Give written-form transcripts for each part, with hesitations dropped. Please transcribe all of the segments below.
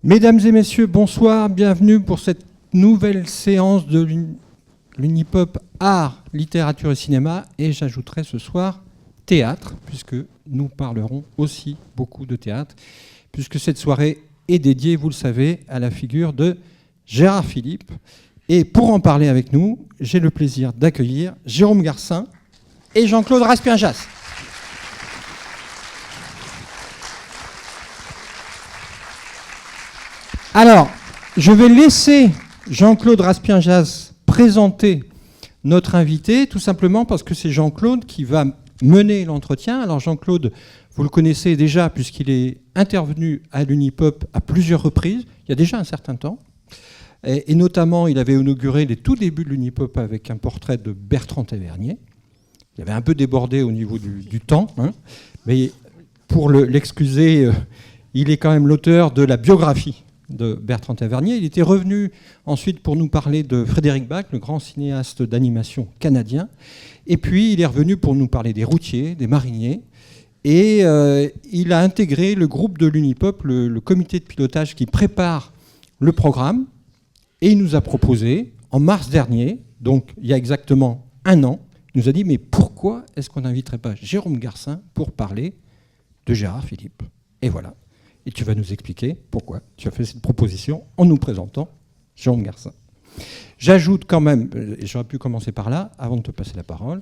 Mesdames et messieurs, bonsoir, bienvenue pour cette nouvelle séance de l'Unipop Art, Littérature et Cinéma, et j'ajouterai ce soir théâtre, puisque nous parlerons aussi beaucoup de théâtre, puisque cette soirée est dédiée, vous le savez, à la figure de Gérard Philipe. Et pour en parler avec nous, j'ai le plaisir d'accueillir Jérôme Garcin et Jean-Claude Raspien-Jass. Alors, je vais laisser Jean-Claude Raspien-Jass présenter notre invité, tout simplement parce que c'est Jean-Claude qui va mener l'entretien. Alors Jean-Claude, vous le connaissez déjà puisqu'il est intervenu à l'Unipop à plusieurs reprises, il y a déjà un certain temps. Et notamment, il avait inauguré les tout débuts de l'Unipop avec un portrait de Bertrand Tavernier. Il avait un peu débordé au niveau du temps, hein, mais pour l'excuser, il est quand même l'auteur de la biographie de Bertrand Tavernier. Il était revenu ensuite pour nous parler de Frédéric Bach, le grand cinéaste d'animation canadien. Et puis, il est revenu pour nous parler des routiers, des mariniers. Et il a intégré le groupe de l'Unipop, le comité de pilotage qui prépare le programme. Et il nous a proposé, en mars dernier, donc il y a exactement un an, il nous a dit « Mais pourquoi est-ce qu'on n'inviterait pas Jérôme Garcin pour parler de Gérard Philipe ?» Et voilà. Et tu vas nous expliquer pourquoi tu as fait cette proposition en nous présentant Jérôme Garcin. J'ajoute quand même, et j'aurais pu commencer par là, avant de te passer la parole,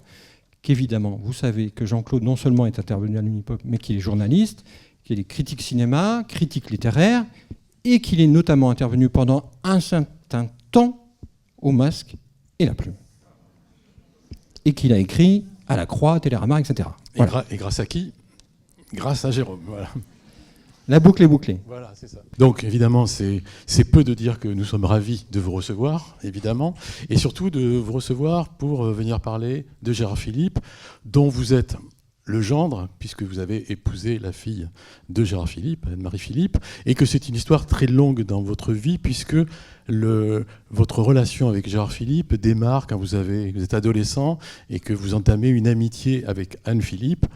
qu'évidemment, vous savez que Jean-Claude non seulement est intervenu à l'Unipop, mais qu'il est journaliste, qu'il est critique cinéma, critique littéraire, et qu'il est notamment intervenu pendant un certain temps au Masque et la Plume. Et qu'il a écrit à la Croix, Télérama, etc. Voilà. Et grâce à qui ? Grâce à Jérôme, voilà. La boucle est bouclée. Voilà, c'est ça. Donc évidemment, c'est peu de dire que nous sommes ravis de vous recevoir, évidemment, et surtout de vous recevoir pour venir parler de Gérard Philipe, dont vous êtes le gendre, puisque vous avez épousé la fille de Gérard Philipe, Anne-Marie Philippe, et que c'est une histoire très longue dans votre vie, puisque votre relation avec Gérard Philipe démarre quand vous êtes adolescent et que vous entamez une amitié avec Anne Philippe,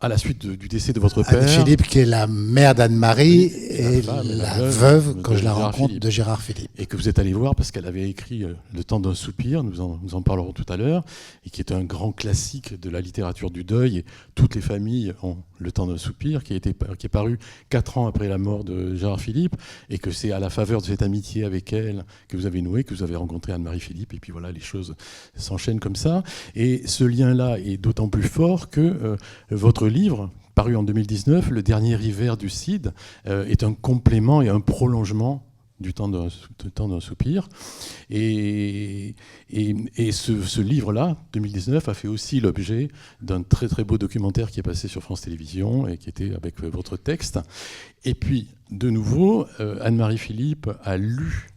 à la suite du décès de votre père. Anne Philippe, qui est la mère d'Anne-Marie et la veuve, quand je la rencontre, de Gérard Philippe. Et que vous êtes allé voir parce qu'elle avait écrit Le temps d'un soupir, nous en parlerons tout à l'heure, et qui est un grand classique de la littérature du deuil. Et toutes les familles ont Le temps d'un soupir, qui est paru 4 ans après la mort de Gérard Philippe, et que c'est à la faveur de cette amitié avec elle que vous avez noué, que vous avez rencontré Anne-Marie Philippe, et puis voilà, les choses s'enchaînent comme ça. Et ce lien-là est d'autant plus fort que votre livre, paru en 2019, Le dernier hiver du Cid, est un complément et un prolongement du temps d'un soupir. Et ce livre-là, 2019, a fait aussi l'objet d'un très très beau documentaire qui est passé sur France Télévisions et qui était avec votre texte. Et puis, de nouveau, Anne-Marie Philippe a lu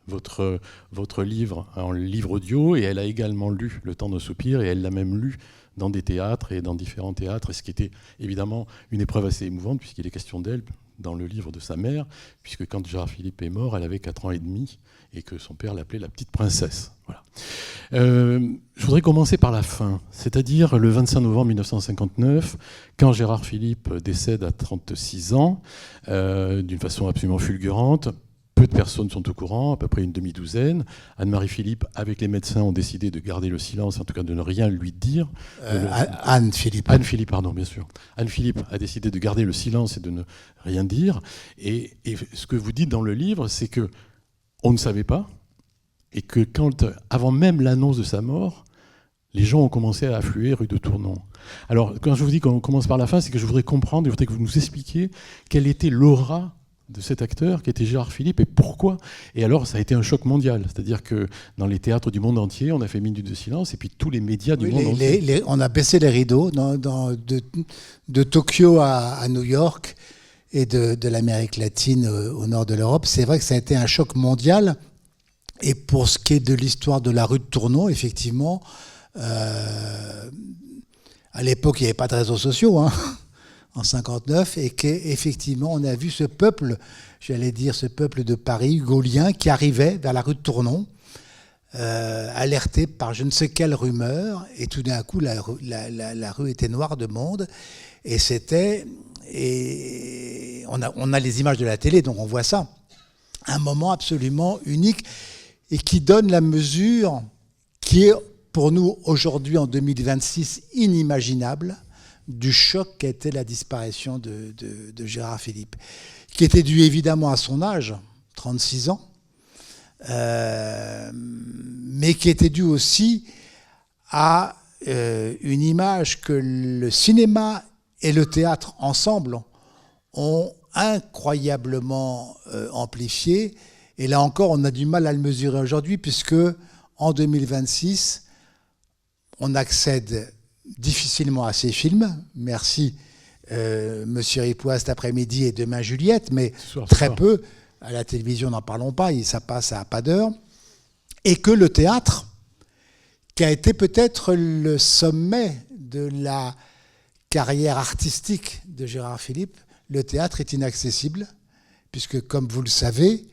votre livre en livre audio, et elle a également lu Le temps d'un soupir, et elle l'a même lu dans des théâtres et dans différents théâtres, et ce qui était évidemment une épreuve assez émouvante, puisqu'il est question d'elle dans le livre de sa mère, puisque quand Gérard Philippe est mort, elle avait 4 ans et demi, et que son père l'appelait la petite princesse. Voilà. Je voudrais commencer par la fin, c'est-à-dire le 25 novembre 1959, quand Gérard Philippe décède à 36 ans, d'une façon absolument fulgurante. Peu de personnes sont au courant, à peu près une demi-douzaine. Anne-Marie Philippe, avec les médecins, ont décidé de garder le silence, en tout cas de ne rien lui dire. Anne Philippe. Anne Philippe, pardon, bien sûr. Anne Philippe a décidé de garder le silence et de ne rien dire. Et ce que vous dites dans le livre, c'est que on ne savait pas, et que avant même l'annonce de sa mort, les gens ont commencé à affluer rue de Tournon. Alors, quand je vous dis qu'on commence par la fin, c'est que je voudrais comprendre, je voudrais que vous nous expliquiez quelle était l'aura de cet acteur qui était Gérard Philippe, et pourquoi. Et alors, ça a été un choc mondial. C'est-à-dire que dans les théâtres du monde entier, on a fait minute de silence, et puis tous les médias du monde entier. On a baissé les rideaux de Tokyo à New York et de l'Amérique latine au nord de l'Europe. C'est vrai que ça a été un choc mondial. Et pour ce qui est de l'histoire de la rue de Tournon, effectivement, à l'époque, il n'y avait pas de réseaux sociaux, hein, en 59, et qu'effectivement, on a vu ce peuple, j'allais dire ce peuple de Paris, gaulien, qui arrivait vers la rue de Tournon, alerté par je ne sais quelle rumeur, et tout d'un coup, la rue était noire de monde, et on a les images de la télé, donc on voit ça. Un moment absolument unique, et qui donne la mesure qui est, pour nous, aujourd'hui, en 2026, inimaginable, du choc qu'a été la disparition de Gérard Philipe, qui était dû évidemment à son âge, 36 ans, mais qui était dû aussi à une image que le cinéma et le théâtre ensemble ont incroyablement amplifiée. Et là encore, on a du mal à le mesurer aujourd'hui, puisque en 2026, on accède difficilement à ces films. Merci, Monsieur Ripois, cet après-midi et demain Juliette, mais très peu. À la télévision, n'en parlons pas, ça passe à pas d'heure. Et que le théâtre, qui a été peut-être le sommet de la carrière artistique de Gérard Philipe, le théâtre est inaccessible, puisque, comme vous le savez,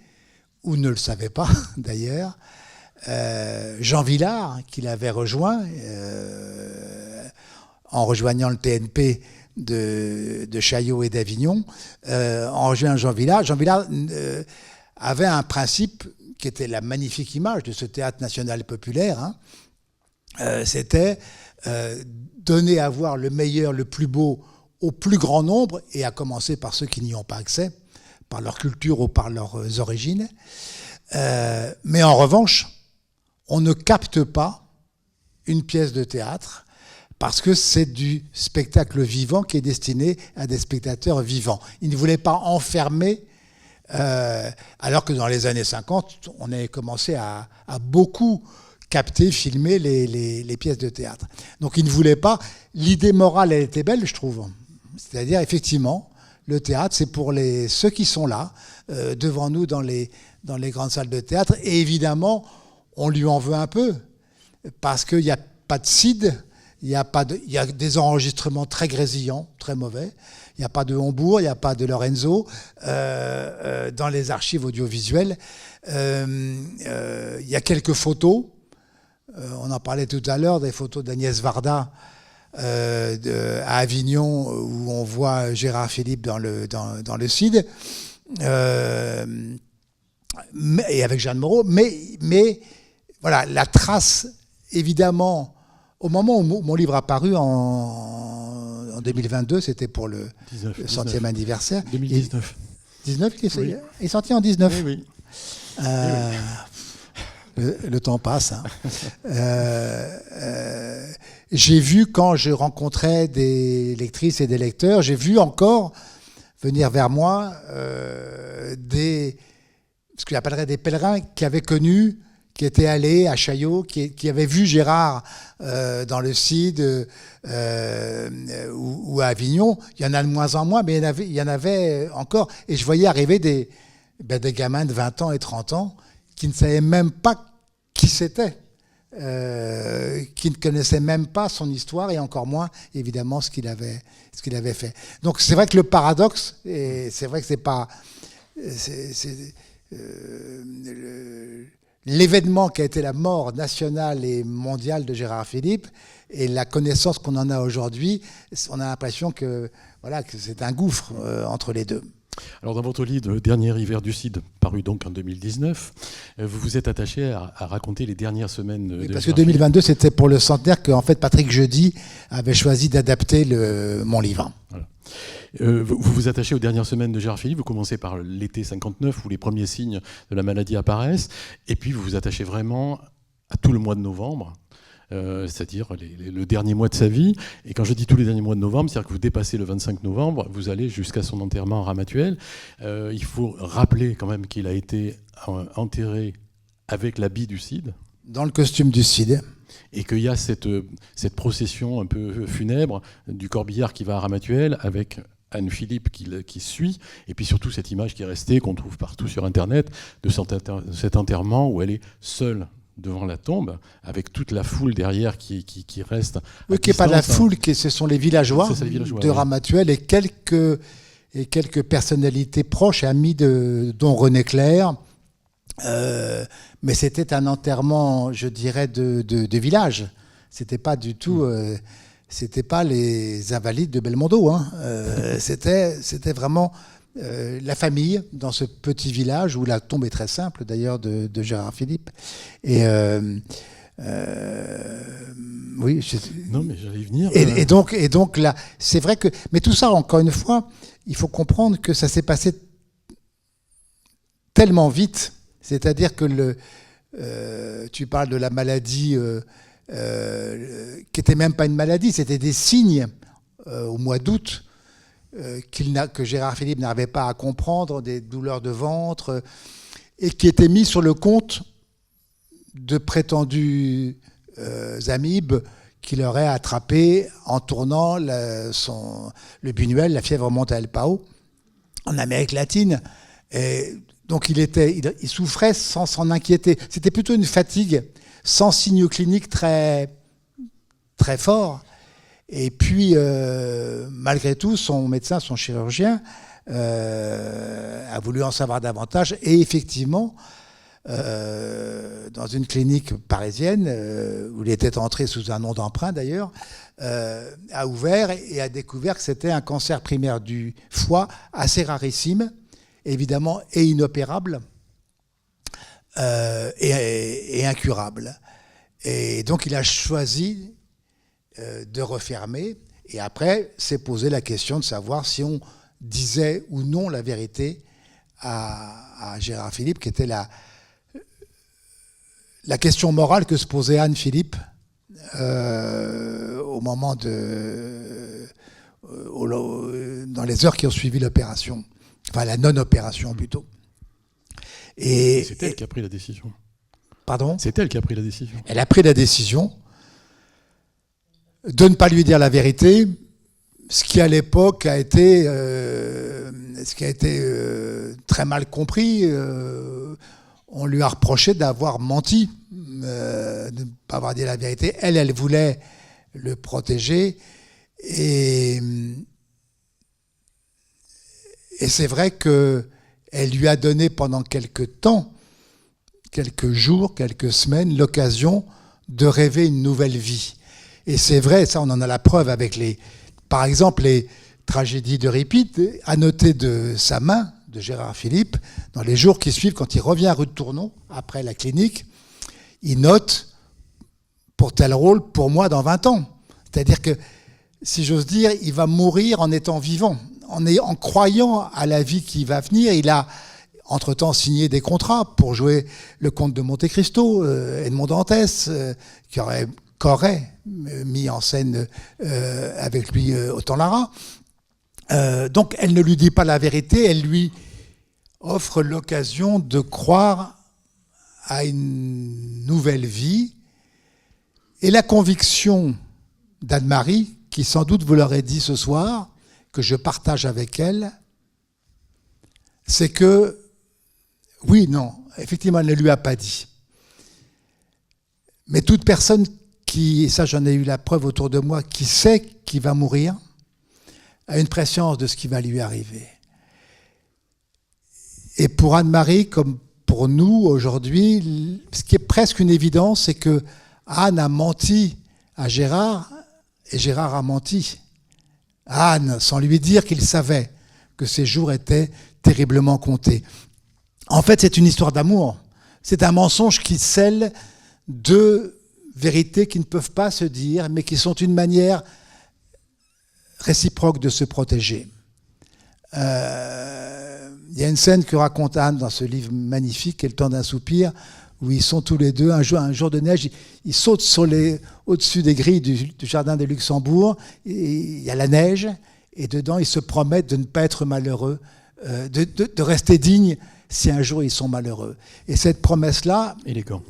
ou ne le savez pas d'ailleurs, Jean Vilar, qui l'avait rejoint, en rejoignant le TNP de Chaillot et d'Avignon, en rejoignant Jean Vilar avait un principe qui était la magnifique image de ce théâtre national populaire, c'était donner à voir le meilleur, le plus beau au plus grand nombre, et à commencer par ceux qui n'y ont pas accès, par leur culture ou par leurs origines. Mais en revanche, on ne capte pas une pièce de théâtre parce que c'est du spectacle vivant qui est destiné à des spectateurs vivants. Il ne voulait pas enfermer, alors que dans les années 50, on avait commencé à beaucoup capter, filmer les pièces de théâtre. Donc il ne voulait pas. L'idée morale, elle était belle, je trouve. C'est-à-dire, effectivement, le théâtre, c'est pour ceux qui sont là, devant nous dans les grandes salles de théâtre. Et évidemment, on lui en veut un peu, parce qu'il n'y a pas de CID, il y a des enregistrements très grésillants, très mauvais. Il n'y a pas de Hombourg, il n'y a pas de Lorenzo dans les archives audiovisuelles. Il y a quelques photos. On en parlait tout à l'heure, des photos d'Agnès Varda à Avignon, où on voit Gérard Philipe dans le CID, et avec Jeanne Moreau. Mais voilà, la trace, évidemment, au moment où mon livre a paru en 2022, c'était pour le 100e anniversaire. 2019. 19, il est sorti en 19. Oui. Le temps passe. J'ai vu, quand je rencontrais des lectrices et des lecteurs, j'ai vu encore venir vers moi ce que j'appellerais des pèlerins qui avaient connu, qui étaient allés à Chaillot, qui avaient vu Gérard dans le CID ou à Avignon. Il y en a de moins en moins, mais il y en avait encore. Et je voyais arriver des gamins de 20 ans et 30 ans qui ne savaient même pas qui c'était, qui ne connaissaient même pas son histoire, et encore moins, évidemment, ce qu'il avait fait. Donc c'est vrai que le paradoxe, et c'est vrai que c'est pas... l'événement qui a été la mort nationale et mondiale de Gérard Philipe, et la connaissance qu'on en a aujourd'hui, on a l'impression que c'est un gouffre entre les deux. Alors, dans votre livre « Dernier hiver du CID », paru donc en 2019, vous vous êtes attaché à raconter les dernières semaines de parce que 2022, c'était pour le centenaire que, en fait, Patrick Jeudi avait choisi d'adapter mon livre. Voilà. Vous vous attachez aux dernières semaines de Gérard Philipe, vous commencez par l'été 59, où les premiers signes de la maladie apparaissent, et puis vous vous attachez vraiment à tout le mois de novembre, c'est-à-dire le dernier mois de sa vie. Et quand je dis tous les derniers mois de novembre, c'est-à-dire que vous dépassez le 25 novembre, vous allez jusqu'à son enterrement à Ramatuelle. Il faut rappeler quand même qu'il a été enterré avec l'habit du CID. Dans le costume du CID. Et qu'il y a cette procession un peu funèbre du corbillard qui va à Ramatuelle avec Anne Philippe qui suit, et puis surtout cette image qui est restée, qu'on trouve partout sur Internet, de cet enterrement où elle est seule devant la tombe, avec toute la foule derrière qui reste. Oui, qui n'est pas la foule, ce sont les villageois de Ramatuelle, et quelques personnalités proches et amies dont René Clair, Mais c'était un enterrement, je dirais, de village. C'était pas du tout... c'était pas les invalides de Belmondo. Hein. C'était vraiment la famille dans ce petit village où la tombe est très simple, d'ailleurs, de Gérard Philipe. Et... oui, non, mais j'allais y venir. Et donc là, c'est vrai que, mais tout ça, encore une fois, il faut comprendre que ça s'est passé tellement vite. C'est-à-dire que tu parles de la maladie qui n'était même pas une maladie, c'était des signes au mois d'août que Gérard Philipe n'arrivait pas à comprendre, des douleurs de ventre, et qui étaient mis sur le compte de prétendus amibes qu'il aurait attrapé en tournant le Buñuel, La fièvre monte à El Pao, en Amérique latine. Et donc il souffrait sans s'en inquiéter. C'était plutôt une fatigue sans signe clinique très, très fort. Et puis, malgré tout, son médecin, son chirurgien, a voulu en savoir davantage. Et effectivement, dans une clinique parisienne, où il était entré sous un nom d'emprunt d'ailleurs, a ouvert et a découvert que c'était un cancer primaire du foie assez rarissime, évidemment, et inopérable, et incurable. Et donc il a choisi de refermer, et après s'est posé la question de savoir si on disait ou non la vérité à Gérard Philippe, qui était la question morale que se posait Anne Philippe au moment dans les heures qui ont suivi l'opération, enfin la non-opération plutôt. Et c'est elle qui a pris la décision. Pardon ? C'est elle qui a pris la décision. Elle a pris la décision de ne pas lui dire la vérité, ce qui à l'époque a été très mal compris. On lui a reproché d'avoir menti, de ne pas avoir dit la vérité. Elle voulait le protéger. Et c'est vrai qu'elle lui a donné pendant quelques temps, quelques jours, quelques semaines, l'occasion de rêver une nouvelle vie. Et c'est vrai, ça on en a la preuve avec par exemple les tragédies d'Euripide, annotées de sa main, de Gérard Philippe, dans les jours qui suivent, quand il revient rue de Tournon, après la clinique, il note pour tel rôle, pour moi, dans 20 ans. C'est-à-dire que, si j'ose dire, il va mourir en étant vivant, en croyant à la vie qui va venir. Il a, entre-temps, signé des contrats pour jouer le comte de Monte Cristo, Edmond Dantès, qu'aurait mis en scène avec lui Autant Lara. Donc elle ne lui dit pas la vérité, elle lui offre l'occasion de croire à une nouvelle vie. Et la conviction d'Anne-Marie, qui sans doute vous l'aurait dit ce soir, que je partage avec elle, c'est que, oui, non, effectivement, elle ne lui a pas dit. Mais toute personne qui, et ça j'en ai eu la preuve autour de moi, qui sait qu'il va mourir, a une préscience de ce qui va lui arriver. Et pour Anne-Marie, comme pour nous aujourd'hui, ce qui est presque une évidence, c'est que Anne a menti à Gérard et Gérard a menti à Anne, sans lui dire qu'il savait que ses jours étaient terriblement comptés. En fait, c'est une histoire d'amour. C'est un mensonge qui scelle deux vérités qui ne peuvent pas se dire, mais qui sont une manière réciproque de se protéger. Il y a une scène que raconte Anne dans ce livre magnifique, qui est Le temps d'un soupir, où ils sont tous les deux, un jour de neige, ils sautent au-dessus des grilles du jardin de Luxembourg, et il y a la neige, et dedans ils se promettent de ne pas être malheureux, de rester dignes si un jour ils sont malheureux. Et cette promesse-là... Élégant.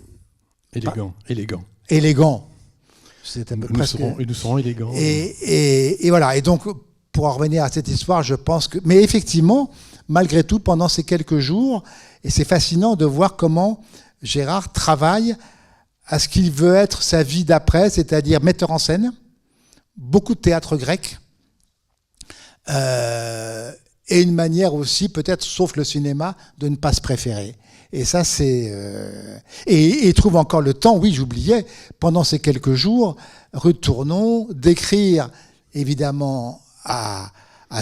C'est nous serons élégants. Et voilà. Et donc, pour en revenir à cette histoire, je pense que... Mais effectivement, malgré tout, pendant ces quelques jours, et c'est fascinant de voir comment Gérard travaille à ce qu'il veut être sa vie d'après, c'est-à-dire metteur en scène, beaucoup de théâtre grec, et une manière aussi, peut-être, sauf le cinéma, de ne pas se préférer. Et ça, c'est... Et il trouve encore le temps, oui, j'oubliais, pendant ces quelques jours, retournons, d'écrire, évidemment, à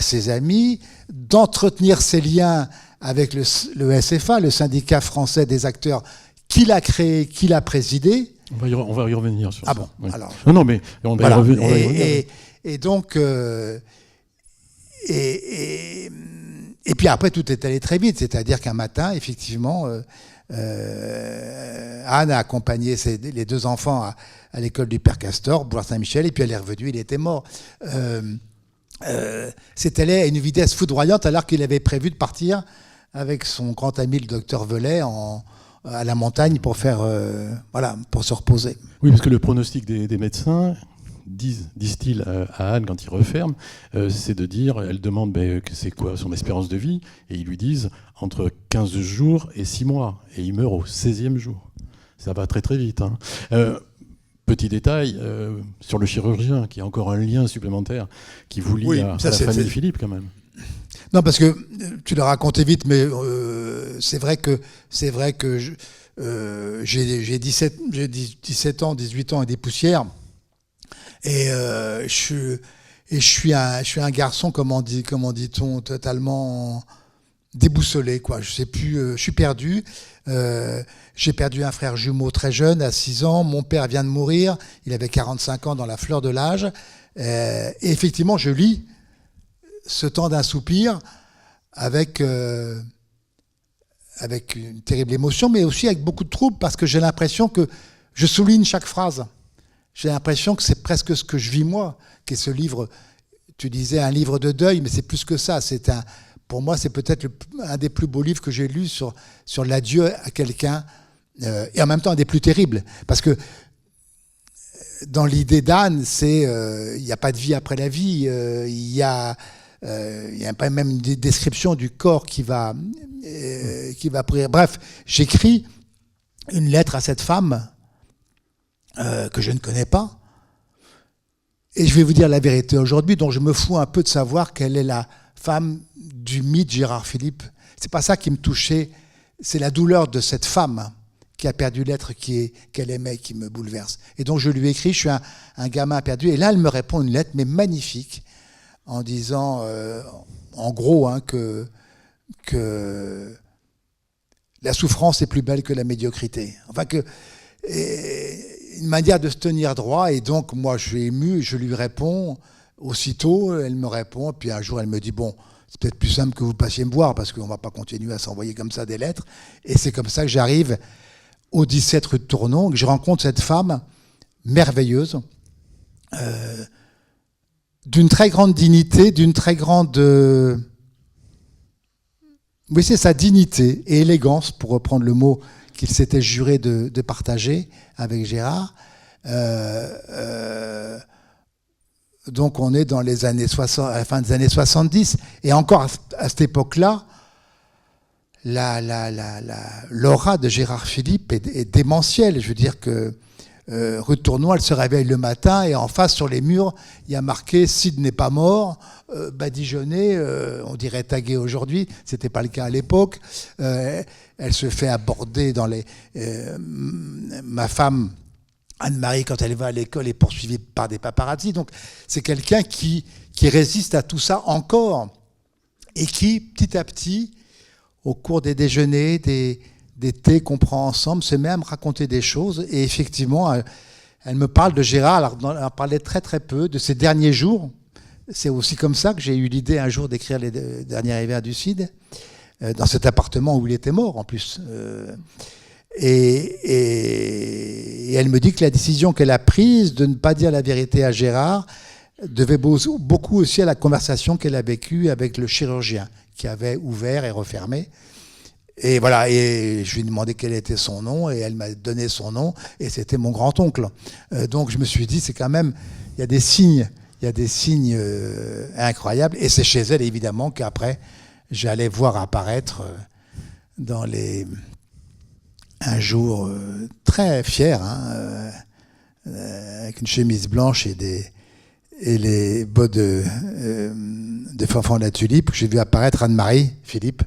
ses amis, d'entretenir ses liens avec le SFA, le syndicat français des acteurs, qu'il a créé, qu'il a présidé. On va y revenir sur ça. Ah bon, oui. alors... Non, mais on va y revenir. Et donc... Et puis après, tout est allé très vite. C'est-à-dire qu'un matin, effectivement, Anne a accompagné les deux enfants à l'école du Père Castor, Boulevard Saint-Michel, et puis elle est revenue, il était mort. C'est allé à une vitesse foudroyante alors qu'il avait prévu de partir avec son grand ami, le docteur Velay, à la montagne pour pour se reposer. Oui, parce que le pronostic des médecins, disent-ils à Anne quand il referme, c'est de dire, elle demande que c'est quoi son espérance de vie, et ils lui disent entre 15 jours et 6 mois, et il meurt au 16e jour. Ça va très très vite. Hein. Petit détail sur le chirurgien, qui a encore un lien supplémentaire qui vous lie à la famille Philippe quand même. Non, parce que tu l'as raconté vite, mais c'est vrai que j'ai 17 ans, 18 ans et des poussières. Et je suis un garçon, comment dit-on, totalement déboussolé, quoi. Je sais plus, je suis perdu. J'ai perdu un frère jumeau très jeune, à 6 ans. Mon père vient de mourir. Il avait 45 ans, dans la fleur de l'âge. Et effectivement, je lis Ce temps d'un soupir avec une terrible émotion, mais aussi avec beaucoup de trouble, parce que j'ai l'impression que je souligne chaque phrase. J'ai l'impression que c'est presque ce que je vis moi, qu'est ce livre. Tu disais un livre de deuil, mais c'est plus que ça. Pour moi, c'est peut-être un des plus beaux livres que j'ai lus sur l'adieu à quelqu'un, et en même temps un des plus terribles. Parce que dans l'idée d'Anne, il n'y a pas de vie après la vie. Il y a même une description du corps qui va pourrir. Bref, j'écris une lettre à cette femme que je ne connais pas. Et je vais vous dire la vérité aujourd'hui, dont je me fous un peu de savoir quelle est la femme du mythe Gérard Philipe. C'est pas ça qui me touchait, c'est la douleur de cette femme qui a perdu l'être qu'elle aimait, qui me bouleverse. Et donc je lui écris, je suis un gamin perdu. Et là, elle me répond une lettre, mais magnifique, en disant, en gros, que la souffrance est plus belle que la médiocrité. Enfin, une manière de se tenir droit. Et donc, moi, je suis ému, je lui réponds aussitôt. Elle me répond, puis un jour, elle me dit, bon, c'est peut-être plus simple que vous passiez me voir, parce qu'on ne va pas continuer à s'envoyer comme ça des lettres. Et c'est comme ça que j'arrive au 17 rue de Tournon, que je rencontre cette femme merveilleuse, d'une très grande dignité, d'une très grande... Oui, c'est sa dignité et élégance, pour reprendre le mot qu'il s'était juré de partager avec Gérard. Donc on est dans les années 60, à la fin des années 70, et encore à cette époque-là, l'aura de Gérard Philipe est démentielle. Je veux dire que rue de Tournon, elle se réveille le matin et en face sur les murs, il y a marqué « Sid n'est pas mort », badigeonné, on dirait tagué aujourd'hui, c'était pas le cas à l'époque. Elle se fait aborder dans les... ma femme, Anne-Marie, quand elle va à l'école, est poursuivie par des paparazzis. Donc c'est quelqu'un qui résiste à tout ça encore et qui, petit à petit, au cours des déjeuners, des thés qu'on prend ensemble, se met à me raconter des choses. Et effectivement, elle me parle de Gérard, alors elle parlait très très peu, de ses derniers jours. C'est aussi comme ça que j'ai eu l'idée un jour d'écrire les derniers hivers du Cid, dans cet appartement où il était mort en plus. Et elle me dit que la décision qu'elle a prise de ne pas dire la vérité à Gérard devait beaucoup aussi à la conversation qu'elle a vécue avec le chirurgien qui avait ouvert et refermé. Et voilà, et je lui ai demandé quel était son nom, et elle m'a donné son nom, et c'était mon grand-oncle. Donc je me suis dit, c'est quand même, il y a des signes incroyables, et c'est chez elle, évidemment, qu'après, j'allais voir apparaître un jour très fier, avec une chemise blanche et les bottes de Fanfan de la Tulipe, que j'ai vu apparaître Anne-Marie Philippe.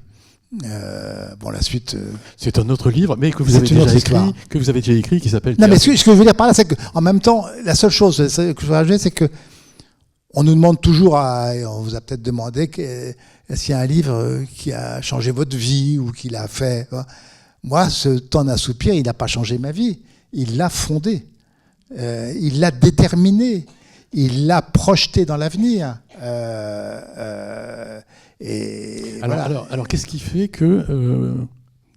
Bon, la suite. C'est un autre livre, mais que vous C'est avez une autre déjà écrit, qui s'appelle. Non, mais ce que je veux dire par là, c'est qu'en même temps, la seule chose que je veux rajouter, c'est que on nous demande toujours, on vous a peut-être demandé, est-ce qu'il y a un livre qui a changé votre vie ou qui l'a fait. Moi, ce temps d'un soupir, il n'a pas changé ma vie. Il l'a fondé. Il l'a déterminé. Il l'a projeté dans l'avenir. Alors, qu'est-ce qui fait que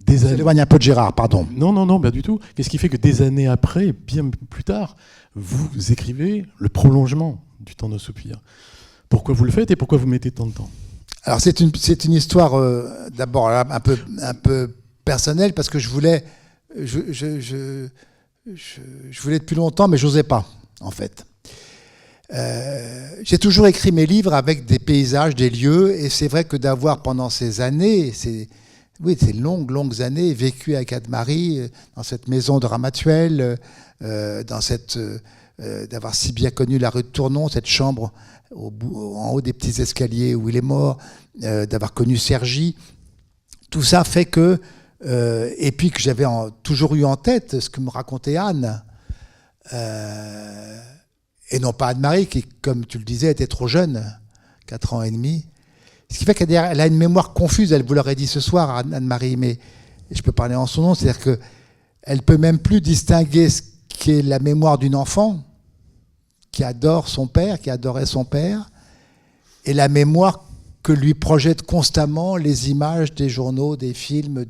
des années... Éloigne un peu de Gérard, pardon. Non, pas du tout. Qu'est-ce qui fait que des années après, bien plus tard, vous écrivez le prolongement du temps d'un soupir? Pourquoi vous le faites et pourquoi vous mettez tant de temps? Alors c'est une histoire d'abord un peu personnelle, parce que je voulais depuis longtemps, mais j'osais pas en fait. J'ai toujours écrit mes livres avec des paysages, des lieux, et c'est vrai que d'avoir pendant ces années, ces longues années, vécu avec Anne-Marie dans cette maison de Ramatuelle, d'avoir si bien connu la rue de Tournon, cette chambre en haut des petits escaliers où il est mort, d'avoir connu Sergi, tout ça fait que, et puis que j'avais toujours eu en tête ce que me racontait Anne, et non pas Anne-Marie, qui, comme tu le disais, était trop jeune, 4 ans et demi. Ce qui fait qu'elle a une mémoire confuse, elle vous l'aurait dit ce soir, Anne-Marie, mais je peux parler en son nom, c'est-à-dire qu'elle ne peut même plus distinguer ce qui est la mémoire d'une enfant qui adore son père, qui adorait son père, et la mémoire que lui projettent constamment les images des journaux, des films,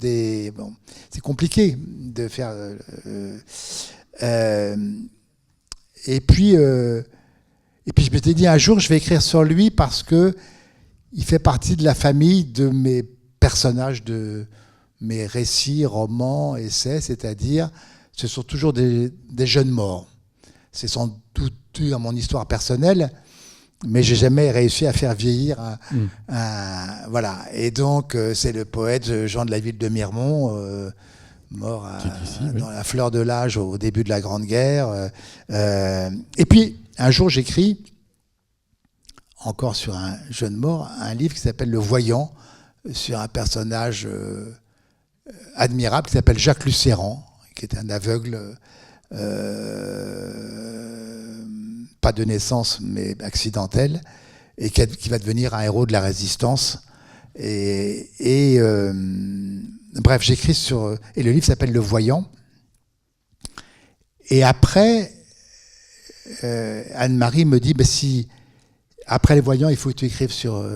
Bon, c'est compliqué de faire... Et puis je m'étais dit un jour, je vais écrire sur lui parce que il fait partie de la famille de mes personnages, de mes récits, romans, essais, c'est-à-dire ce sont toujours des jeunes morts. C'est sans doute dû à mon histoire personnelle, mais j'ai jamais réussi à faire vieillir voilà. Et donc c'est le poète Jean de la Ville de Miremont, mort dans la fleur de l'âge au début de la Grande Guerre. Et puis un jour j'écris, encore sur un jeune mort, un livre qui s'appelle Le Voyant, sur un personnage admirable qui s'appelle Jacques Lucéran, qui est un aveugle, pas de naissance mais accidentel, et qui va devenir un héros de la résistance. Bref, j'écris sur... Et le livre s'appelle Le Voyant. Et après, Anne-Marie me dit, si après Les Voyants, il faut que tu écrives sur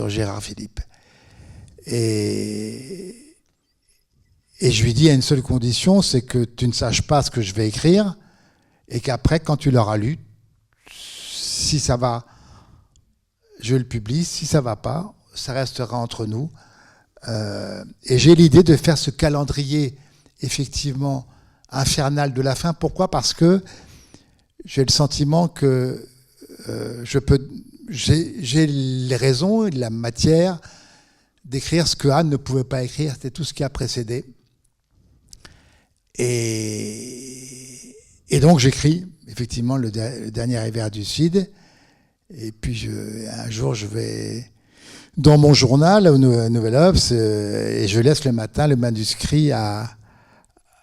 Gérard Philippe. Et je lui dis à une seule condition, c'est que tu ne saches pas ce que je vais écrire, et qu'après, quand tu l'auras lu, si ça va, je le publie. Si ça va pas, ça restera entre nous. Et j'ai l'idée de faire ce calendrier effectivement infernal de la fin. Pourquoi ? Parce que j'ai le sentiment que j'ai les raisons et la matière d'écrire ce que Anne ne pouvait pas écrire. C'était tout ce qui a précédé. Et donc j'écris effectivement le dernier hiver du Cid. Et puis un jour je vais dans mon journal au Nouvel Obs et je laisse le matin le manuscrit à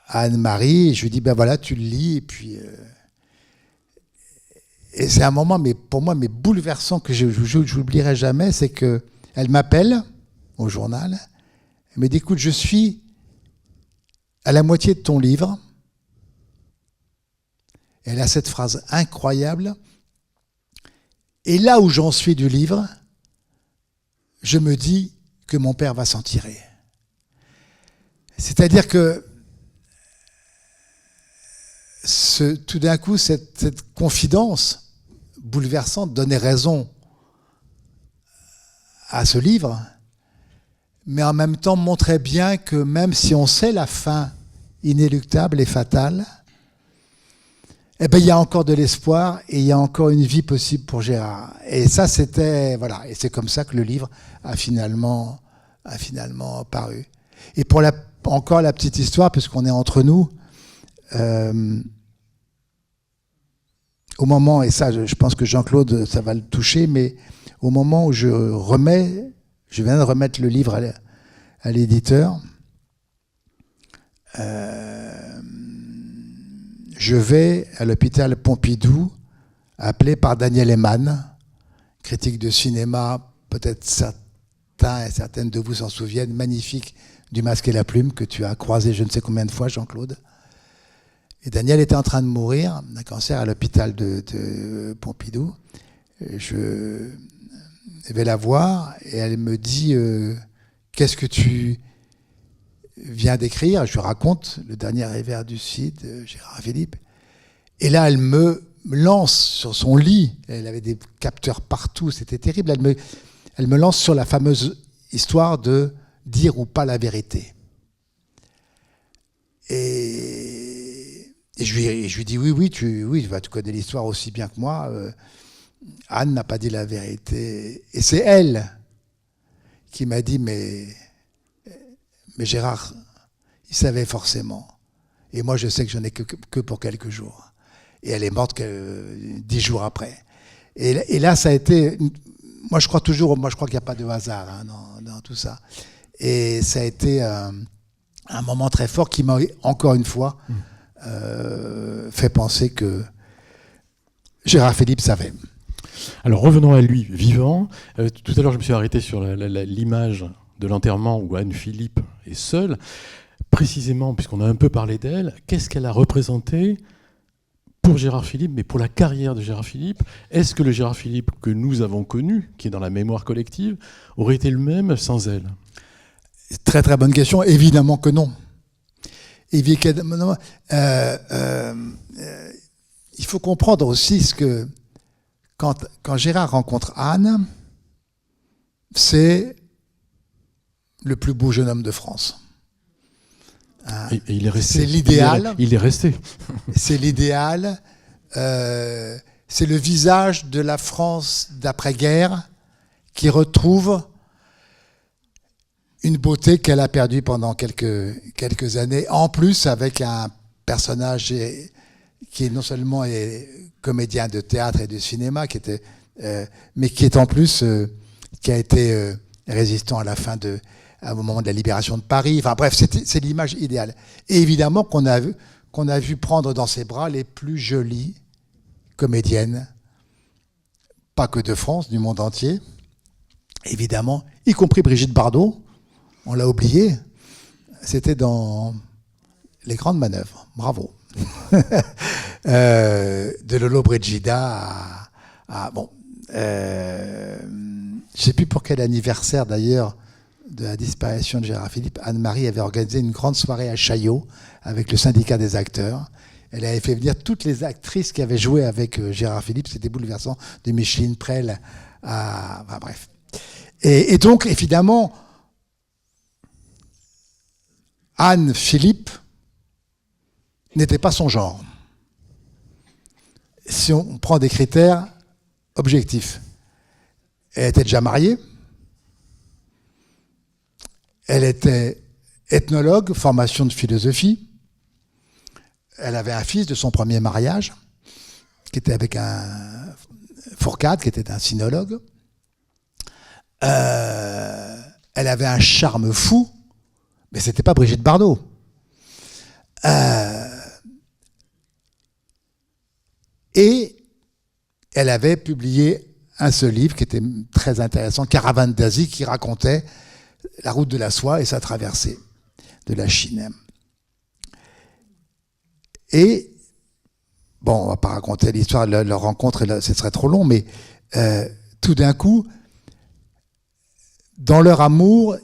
Anne-Marie et je lui dis voilà, tu le lis. Et puis et c'est un moment pour moi bouleversant que je n'oublierai jamais, c'est que elle m'appelle au journal, elle me dit écoute, je suis à la moitié de ton livre. Et elle a cette phrase incroyable. Et là où j'en suis du livre, je me dis que mon père va s'en tirer. C'est-à-dire que tout d'un coup, cette confidence bouleversante donnait raison à ce livre, mais en même temps montrait bien que même si on sait la fin inéluctable et fatale, eh ben, il y a encore de l'espoir et il y a encore une vie possible pour Gérard. Et ça, c'était... Voilà. Et c'est comme ça que le livre a finalement paru. Et pour encore la petite histoire, puisqu'on est entre nous, au moment, et ça, je pense que Jean-Claude, ça va le toucher, mais au moment où je viens de remettre le livre à l'éditeur, je vais à l'hôpital Pompidou, appelé par Daniel Eman, critique de cinéma, peut-être certains et certaines de vous s'en souviennent, magnifique, du Masque et la Plume, que tu as croisé je ne sais combien de fois, Jean-Claude. Et Daniel était en train de mourir d'un cancer à l'hôpital de Pompidou. Je vais la voir et elle me dit qu'est-ce que tu viens d'écrire? Je lui raconte Le Dernier Hiver du Cid de Gérard Philipe. Et là, elle me lance sur son lit. Elle avait des capteurs partout, c'était terrible. Elle me lance sur la fameuse histoire de dire ou pas la vérité. Et je lui dis oui, tu connais l'histoire aussi bien que moi. Anne n'a pas dit la vérité. Et c'est elle qui m'a dit mais Gérard, il savait forcément. Et moi, je sais que je n'en ai que pour quelques jours. Et elle est morte 10 jours après. Et là, ça a été... Moi, je crois qu'il n'y a pas de hasard dans tout ça. Et ça a été un moment très fort qui m'a, encore une fois, fait penser que Gérard Philipe savait. Alors revenons à lui, vivant. Tout à l'heure, je me suis arrêté sur l'image de l'enterrement où Anne Philippe est seule. Précisément, puisqu'on a un peu parlé d'elle, qu'est-ce qu'elle a représenté pour Gérard Philippe, mais pour la carrière de Gérard Philippe? Est-ce que le Gérard Philippe que nous avons connu, qui est dans la mémoire collective, aurait été le même sans elle? Très très bonne question. Évidemment que non. Il faut comprendre aussi ce que quand Gérard rencontre Anne, c'est le plus beau jeune homme de France. Et il est resté. C'est l'idéal. Il est resté. C'est l'idéal. C'est le visage de la France d'après-guerre qui retrouve une beauté qu'elle a perdue pendant quelques années. En plus, avec un personnage qui est non seulement comédien de théâtre et de cinéma, mais qui est en plus qui a été résistant au moment de la libération de Paris. Enfin bref, c'est l'image idéale. Et évidemment qu'on a vu prendre dans ses bras les plus jolies comédiennes, pas que de France, du monde entier, évidemment, y compris Brigitte Bardot. On l'a oublié. C'était dans Les Grandes Manœuvres. Bravo. De Lolo Brigida à bon. Je ne sais plus pour quel anniversaire d'ailleurs de la disparition de Gérard Philippe, Anne-Marie avait organisé une grande soirée à Chaillot avec le syndicat des acteurs. Elle avait fait venir toutes les actrices qui avaient joué avec Gérard Philippe. C'était bouleversant, de Micheline Prel à... Enfin, bref. Et donc, évidemment, Anne Philippe n'était pas son genre. Si on prend des critères objectifs. Elle était déjà mariée. Elle était ethnologue, formation de philosophie. Elle avait un fils de son premier mariage, qui était avec un Fourcade, qui était un sinologue. Elle avait un charme fou, mais c'était pas Brigitte Bardot. Et elle avait publié un seul livre qui était très intéressant, Caravane d'Asie, qui racontait la route de la soie et sa traversée de la Chine. Et, bon, on ne va pas raconter l'histoire de leur rencontre, ce serait trop long, mais tout d'un coup, dans leur amour,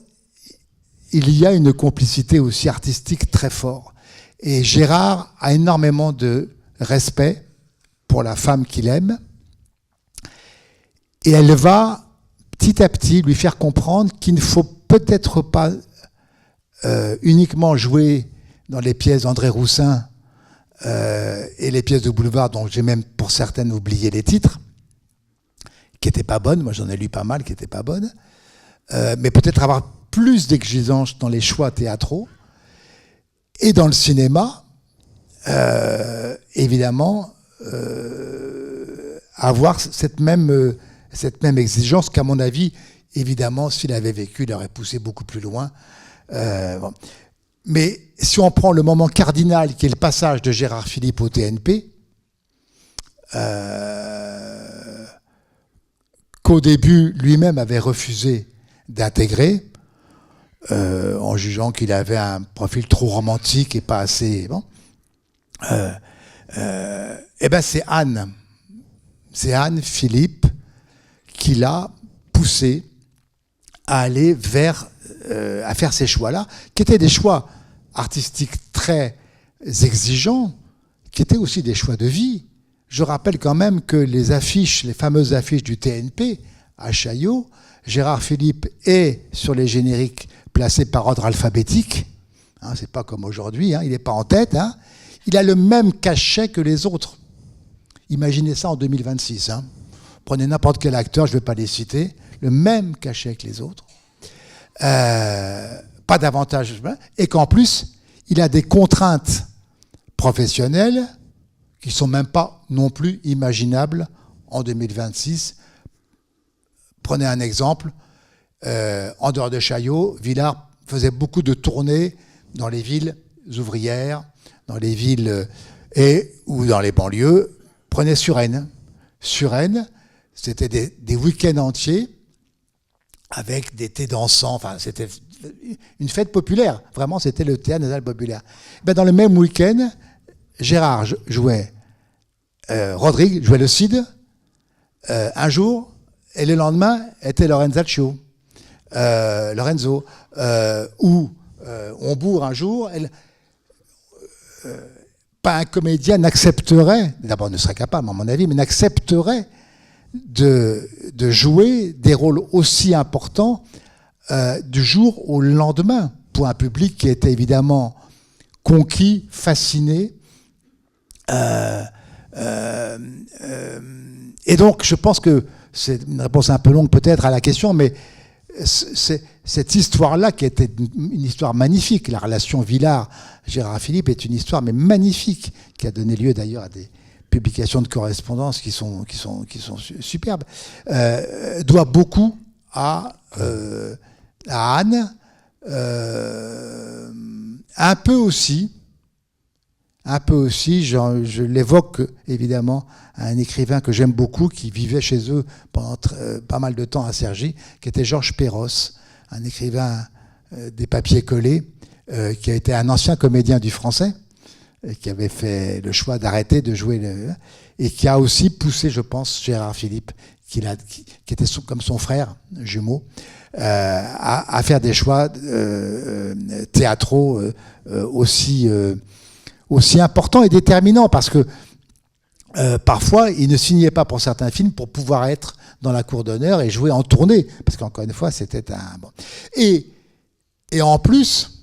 il y a une complicité aussi artistique très forte. Et Gérard a énormément de respect pour la femme qu'il aime. Et elle va petit à petit lui faire comprendre qu'il ne faut peut-être pas uniquement jouer dans les pièces d'André Roussin et les pièces de boulevard dont j'ai même pour certaines oublié les titres, qui n'étaient pas bonnes. Moi j'en ai lu pas mal qui n'étaient pas bonnes. Mais peut-être avoir plus d'exigence dans les choix théâtraux. Et dans le cinéma, évidemment, avoir cette même cette même exigence qu'à mon avis, évidemment, s'il avait vécu, il aurait poussé beaucoup plus loin. Bon. Mais si on prend le moment cardinal, qui est le passage de Gérard Philipe au TNP, qu'au début, lui-même avait refusé d'intégrer, en jugeant qu'il avait un profil trop romantique et pas assez... Bon. Eh ben c'est Anne Philippe qui l'a poussé à aller à faire ces choix-là, qui étaient des choix artistiques très exigeants, qui étaient aussi des choix de vie. Je rappelle quand même que les fameuses affiches du TNP à Chaillot, Gérard Philipe est sur les génériques placé par ordre alphabétique. Hein, c'est pas comme aujourd'hui, hein, il n'est pas en tête. Hein. Il a le même cachet que les autres. Imaginez ça en 2026. Hein. Prenez n'importe quel acteur, je ne vais pas les citer, le même cachet que les autres. Pas davantage. Et qu'en plus, il a des contraintes professionnelles qui ne sont même pas non plus imaginables en 2026. Prenez un exemple. En dehors de Chaillot, Villard faisait beaucoup de tournées dans les villes ouvrières, dans les villes ou dans les banlieues. Prenez Suresnes. Suresnes, c'était des week-ends entiers avec des thés dansants. Enfin, c'était une fête populaire. Vraiment, c'était le théâtre national populaire. Ben, dans le même week-end, Gérard jouait, Rodrigue jouait le Cid un jour, et le lendemain était Lorenzo. Ou Hombourg un jour, pas un comédien n'accepterait, d'abord ne serait capable à mon avis, mais n'accepterait de jouer des rôles aussi importants du jour au lendemain pour un public qui était évidemment conquis, fasciné. Et donc je pense que c'est une réponse un peu longue peut-être à la question, mais c'est cette histoire-là qui était une histoire magnifique. La relation Villard-Gérard Philipe est une histoire mais magnifique, qui a donné lieu d'ailleurs à des publications de correspondance qui sont superbes. Doit beaucoup à Anne, un peu aussi, je l'évoque évidemment, un écrivain que j'aime beaucoup, qui vivait chez eux pendant pas mal de temps à Cergy, qui était Georges Perros, un écrivain des papiers collés, qui a été un ancien comédien du Français, qui avait fait le choix d'arrêter de jouer, et qui a aussi poussé, je pense, Gérard Philippe, qui était comme son frère jumeau, à faire des choix théâtraux aussi importants et déterminants, parce que parfois, il ne signait pas pour certains films pour pouvoir être dans la cour d'honneur et jouer en tournée, parce qu'encore une fois, c'était un... Bon. Et en plus,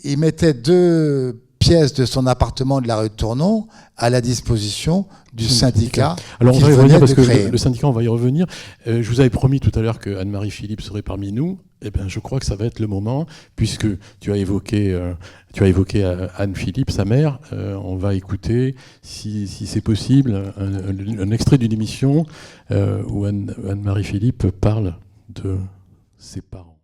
il mettait 2 pièces de son appartement de la rue de Tournon à la disposition du syndicat. Alors on va y revenir, parce que le syndicat, on va y revenir. Je vous avais promis tout à l'heure que Anne-Marie Philippe serait parmi nous. Eh bien, je crois que ça va être le moment, puisque tu as évoqué Anne Philippe, sa mère. On va écouter, si c'est possible, un extrait d'une émission où Anne-Marie Philippe parle de ses parents.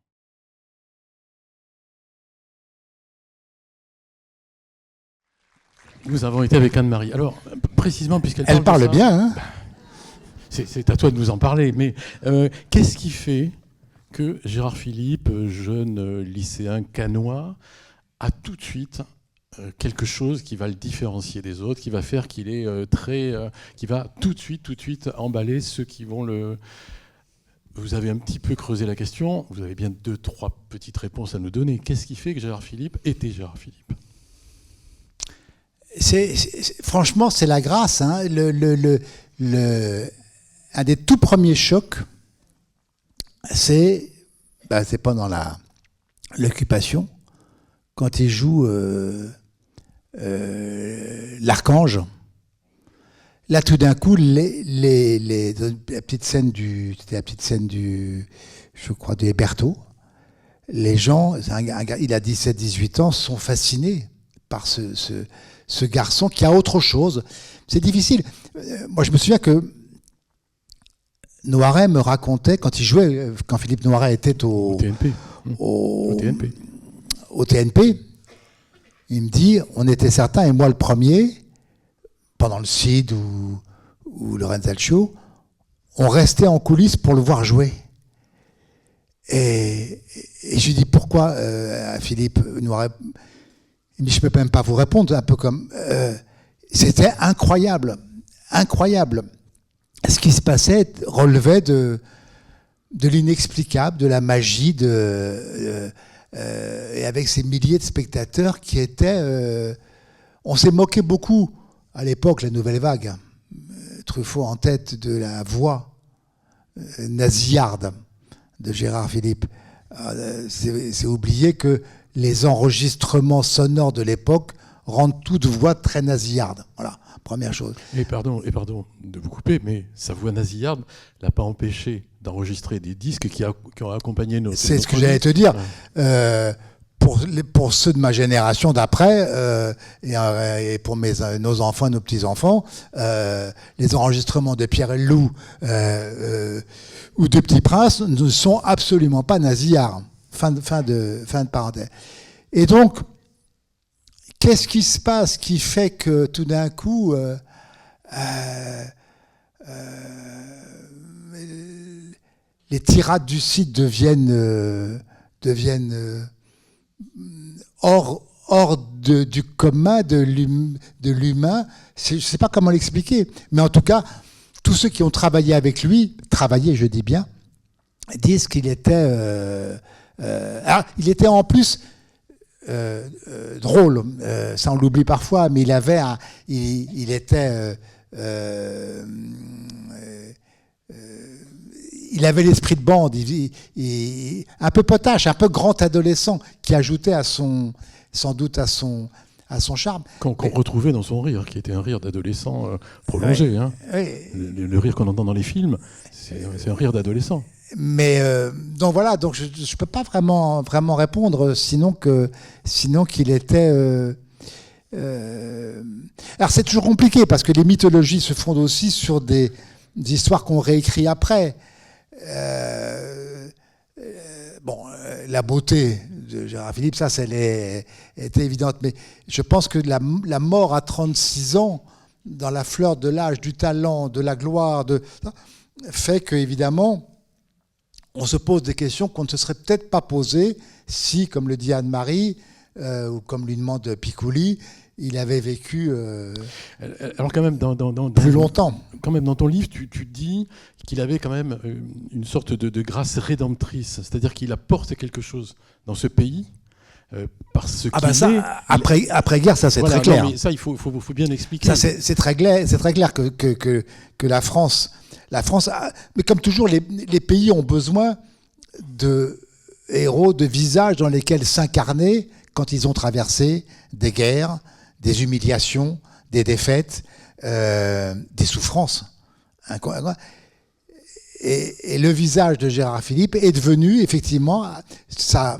Nous avons été avec Anne-Marie. Alors, précisément, puisqu'elle parle de ça, bien, hein. C'est à toi de nous en parler. Mais qu'est-ce qui fait que Gérard Philippe, jeune lycéen cannois, a tout de suite quelque chose qui va le différencier des autres, qui va faire qu'il est qui va tout de suite emballer ceux qui vont le... Vous avez un petit peu creusé la question, vous avez bien 2-3 petites réponses à nous donner. Qu'est-ce qui fait que Gérard Philippe était Gérard Philippe ? Franchement, c'est la grâce. Hein. Un des tout premiers chocs, c'est pendant l'occupation, quand il joue l'archange. Là, tout d'un coup, la petite scène du, je crois, du Héberto, les gens, il a 17-18 ans, sont fascinés par ce garçon qui a autre chose. C'est difficile. Moi, je me souviens que Noiret me racontait, quand il jouait, quand Philippe Noiret était Au TNP. au TNP. au TNP, il me dit, on était certains, et moi le premier, pendant le CID ou le Renzel Show, on restait en coulisses pour le voir jouer. Et je lui dis, pourquoi, à Philippe Noiret? Il me dit, je ne peux même pas vous répondre, un peu comme... c'était incroyable, incroyable. Ce qui se passait relevait de l'inexplicable, de la magie, et avec ces milliers de spectateurs qui étaient... on s'est moqué beaucoup, à l'époque, la Nouvelle Vague. Truffaut en tête de la voix nasillarde de Gérard Philippe. C'est oublier que les enregistrements sonores de l'époque rendent toute voix très nasillarde. Voilà, première chose. Et pardon de vous couper, mais sa voix nasillarde l'a pas empêché d'enregistrer des disques qui ont accompagné nos... C'est ce que j'allais te dire. Ouais. Pour ceux de ma génération d'après, et pour nos enfants et nos petits-enfants, les enregistrements de Pierre et le Loup ou de Petit Prince ne sont absolument pas nasillards. Fin de parenthèse. Et donc, qu'est-ce qui se passe qui fait que tout d'un coup, les tirades du site deviennent hors du commun, de l'humain. Je ne sais pas comment l'expliquer, mais en tout cas, tous ceux qui ont travaillé avec lui, je dis bien, disent qu'il était... il était en plus drôle, ça on l'oublie parfois, mais il était... il avait l'esprit de bande, un peu potache, un peu grand adolescent, qui ajoutait sans doute à son charme. Qu'on retrouvait dans son rire, qui était un rire d'adolescent prolongé. Ouais, hein. ouais. Le rire qu'on entend dans les films, c'est un rire d'adolescent. Mais donc voilà, donc je ne peux pas vraiment répondre, sinon qu'il était... Alors c'est toujours compliqué, parce que les mythologies se fondent aussi sur des histoires qu'on réécrit après. La beauté de Gérard Philippe, ça, elle était évidente. Mais je pense que la mort à 36 ans, dans la fleur de l'âge, du talent, de la gloire, fait qu'évidemment, on se pose des questions qu'on ne se serait peut-être pas posées si, comme le dit Anne-Marie, ou comme lui demande Picouli, il avait vécu alors quand même plus longtemps. Quand même dans ton livre, tu dis qu'il avait quand même une sorte de grâce rédemptrice, c'est-à-dire qu'il apporte quelque chose dans ce pays parce qu'il après-guerre, ça c'est voilà, très clair. Non, mais ça il faut bien expliquer. Ça c'est très clair que la France, mais comme toujours les pays ont besoin de héros, de visages dans lesquels s'incarner quand ils ont traversé des guerres, des humiliations, des défaites, des souffrances. Et le visage de Gérard Philippe est devenu, effectivement, ça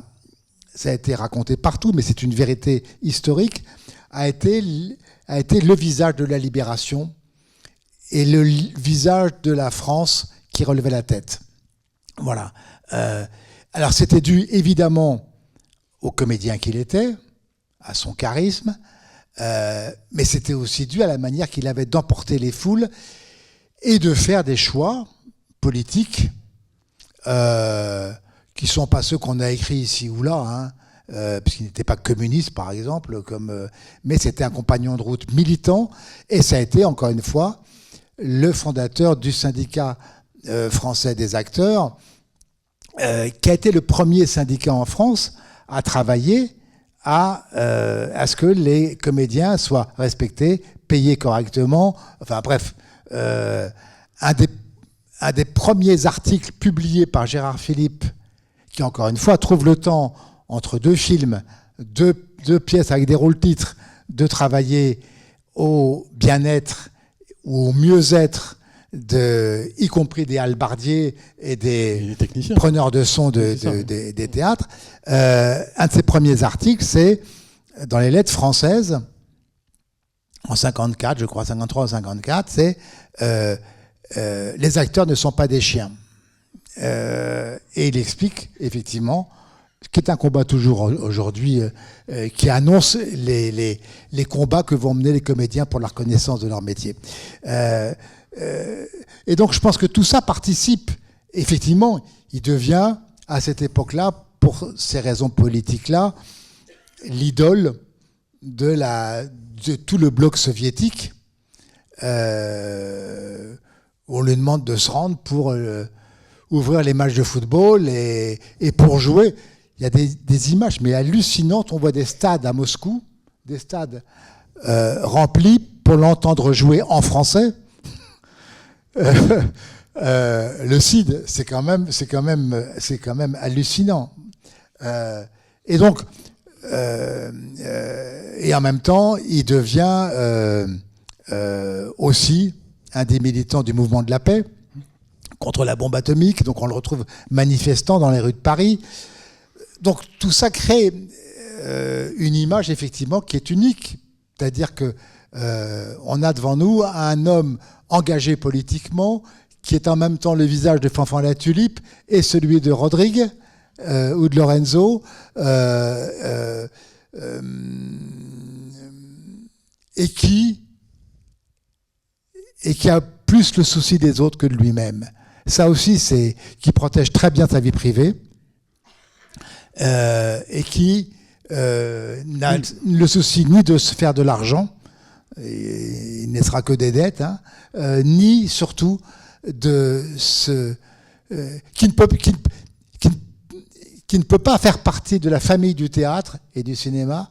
a été raconté partout, mais c'est une vérité historique, a été le visage de la libération et le visage de la France qui relevait la tête. Voilà. Alors c'était dû évidemment au comédien qu'il était, à son charisme, mais c'était aussi dû à la manière qu'il avait d'emporter les foules et de faire des choix politiques qui ne sont pas ceux qu'on a écrits ici ou là, puisqu'il n'était pas communiste par exemple, mais c'était un compagnon de route militant, et ça a été encore une fois le fondateur du syndicat français des acteurs, qui a été le premier syndicat en France à travailler à ce que les comédiens soient respectés, payés correctement. Enfin bref, un des premiers articles publiés par Gérard Philippe, qui encore une fois trouve le temps entre deux films, deux pièces avec des rôles-titres, de travailler au bien-être ou au mieux-être y compris des hallebardiers et des preneurs de son des théâtres. Un de ses premiers articles, c'est dans les lettres françaises, en 54, je crois, 53 ou 54, c'est les acteurs ne sont pas des chiens. Et il explique effectivement, ce qui est un combat toujours aujourd'hui, qui annonce les combats que vont mener les comédiens pour la reconnaissance de leur métier. Et donc je pense que tout ça participe. Effectivement, il devient, à cette époque-là, pour ces raisons politiques-là, l'idole de tout le bloc soviétique. On lui demande de se rendre pour ouvrir les matchs de football et pour jouer. Il y a des images mais hallucinantes. On voit des stades à Moscou, des stades remplis pour l'entendre jouer en français. Le CID, c'est quand même hallucinant. Et donc, et en même temps, il devient aussi un des militants du mouvement de la paix contre la bombe atomique. Donc, on le retrouve manifestant dans les rues de Paris. Donc, tout ça crée une image effectivement qui est unique, c'est-à-dire que on a devant nous un homme engagé politiquement, qui est en même temps le visage de Fanfan la Tulipe et celui de Rodrigue ou de Lorenzo, et qui a plus le souci des autres que de lui-même. Ça aussi, c'est qui protège très bien sa vie privée et qui n'a le souci ni de se faire de l'argent, il ne sera que des dettes, ni surtout de qui ne peut pas faire partie de la famille du théâtre et du cinéma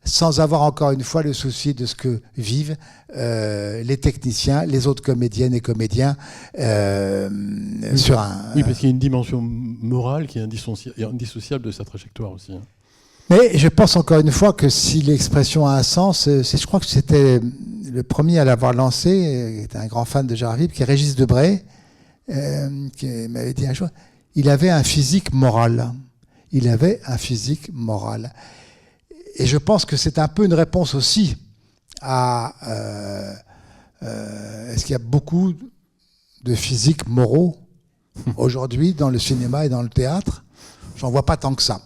sans avoir encore une fois le souci de ce que vivent les techniciens, les autres comédiennes et comédiens sur un... Oui, parce qu'il y a une dimension morale qui est indissociable de sa trajectoire aussi. Mais je pense encore une fois que si l'expression a un sens, je crois que c'était le premier à l'avoir lancé, qui était un grand fan de Gérard Philippe, qui est Régis Debray, qui m'avait dit un jour, il avait un physique moral. Il avait un physique moral. Et je pense que c'est un peu une réponse aussi à... est-ce qu'il y a beaucoup de physiques moraux aujourd'hui dans le cinéma et dans le théâtre? J'en vois pas tant que ça.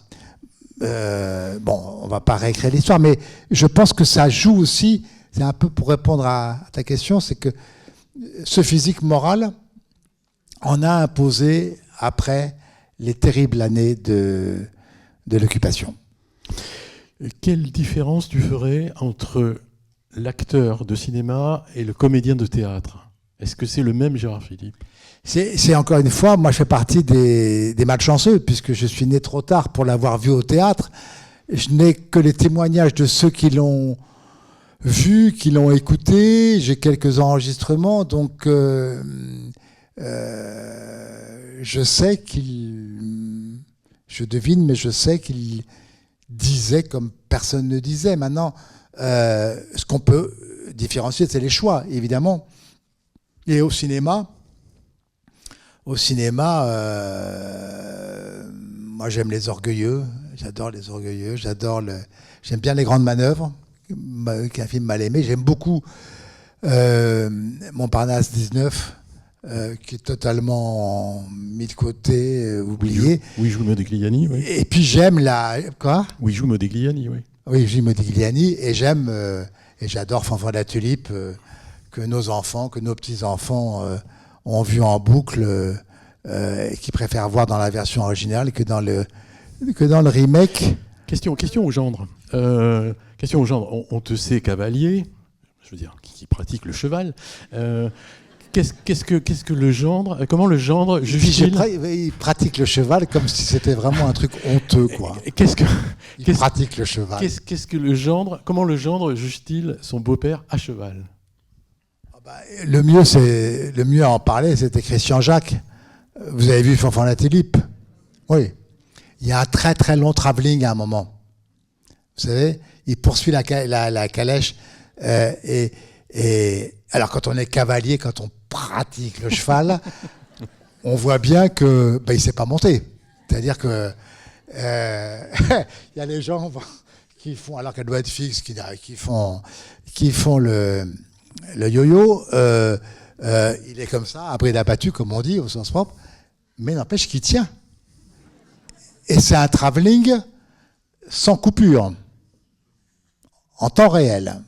Bon, on va pas réécrire l'histoire, mais je pense que ça joue aussi, c'est un peu pour répondre à ta question, c'est que ce physique moral en a imposé après les terribles années de l'occupation. Quelle différence tu ferais entre l'acteur de cinéma et le comédien de théâtre? Est-ce que c'est le même Gérard Philippe? C'est encore une fois, moi je fais partie des malchanceux, puisque je suis né trop tard pour l'avoir vu au théâtre. Je n'ai que les témoignages de ceux qui l'ont vu, qui l'ont écouté. J'ai quelques enregistrements, donc je sais je devine, mais je sais qu'il disait comme personne ne disait. Maintenant, ce qu'on peut différencier, c'est les choix, évidemment. Et au cinéma, moi j'aime les orgueilleux, j'adore les orgueilleux, j'aime bien les grandes manœuvres, qui est un film mal aimé. J'aime beaucoup Montparnasse 19, qui est totalement mis de côté, oublié. Oui, joue Modigliani, oui. Et puis j'aime Quoi ? Oui, joue Modigliani, oui. Oui, joue Modigliani, et j'aime, et j'adore Fanfan la Tulipe, que nos enfants, que nos petits-enfants ont vu en boucle, et qui préfèrent voir dans la version originale que dans le remake. Question au gendre. On te sait cavalier, je veux dire, qui pratique le cheval. Qu'est-ce que le gendre? Comment le gendre juge-t-il? Il pratique le cheval comme si c'était vraiment un truc honteux, quoi. Il pratique le cheval. Qu'est-ce que le gendre? Comment le gendre juge-t-il son beau-père à cheval? Le mieux à en parler, c'était Christian Jacques. Vous avez vu Fanfan la Tulipe? Oui. Il y a un très très long travelling à un moment. Vous savez, il poursuit la calèche. Et alors quand on est cavalier, quand on pratique le cheval, on voit bien que il s'est pas monté. C'est-à-dire que il y a les gens qui font, alors qu'elle doit être fixe, qui font le yo-yo. Il est comme ça, à bride abattue, comme on dit, au sens propre, mais n'empêche qu'il tient. Et c'est un travelling sans coupure, en temps réel.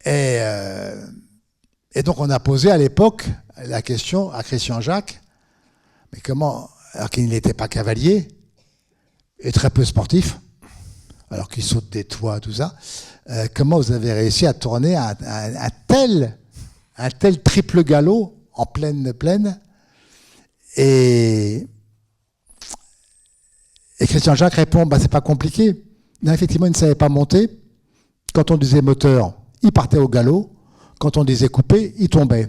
Et donc on a posé à l'époque la question à Christian Jacques, mais comment, alors qu'il n'était pas cavalier, et très peu sportif, alors qu'il saute des toits, tout ça, comment vous avez réussi à tourner un tel triple galop en pleine plaine? Et Christian Jacques répond, c'est pas compliqué. Non, effectivement, il ne savait pas monter. Quand on disait moteur, il partait au galop. Quand on disait couper, il tombait.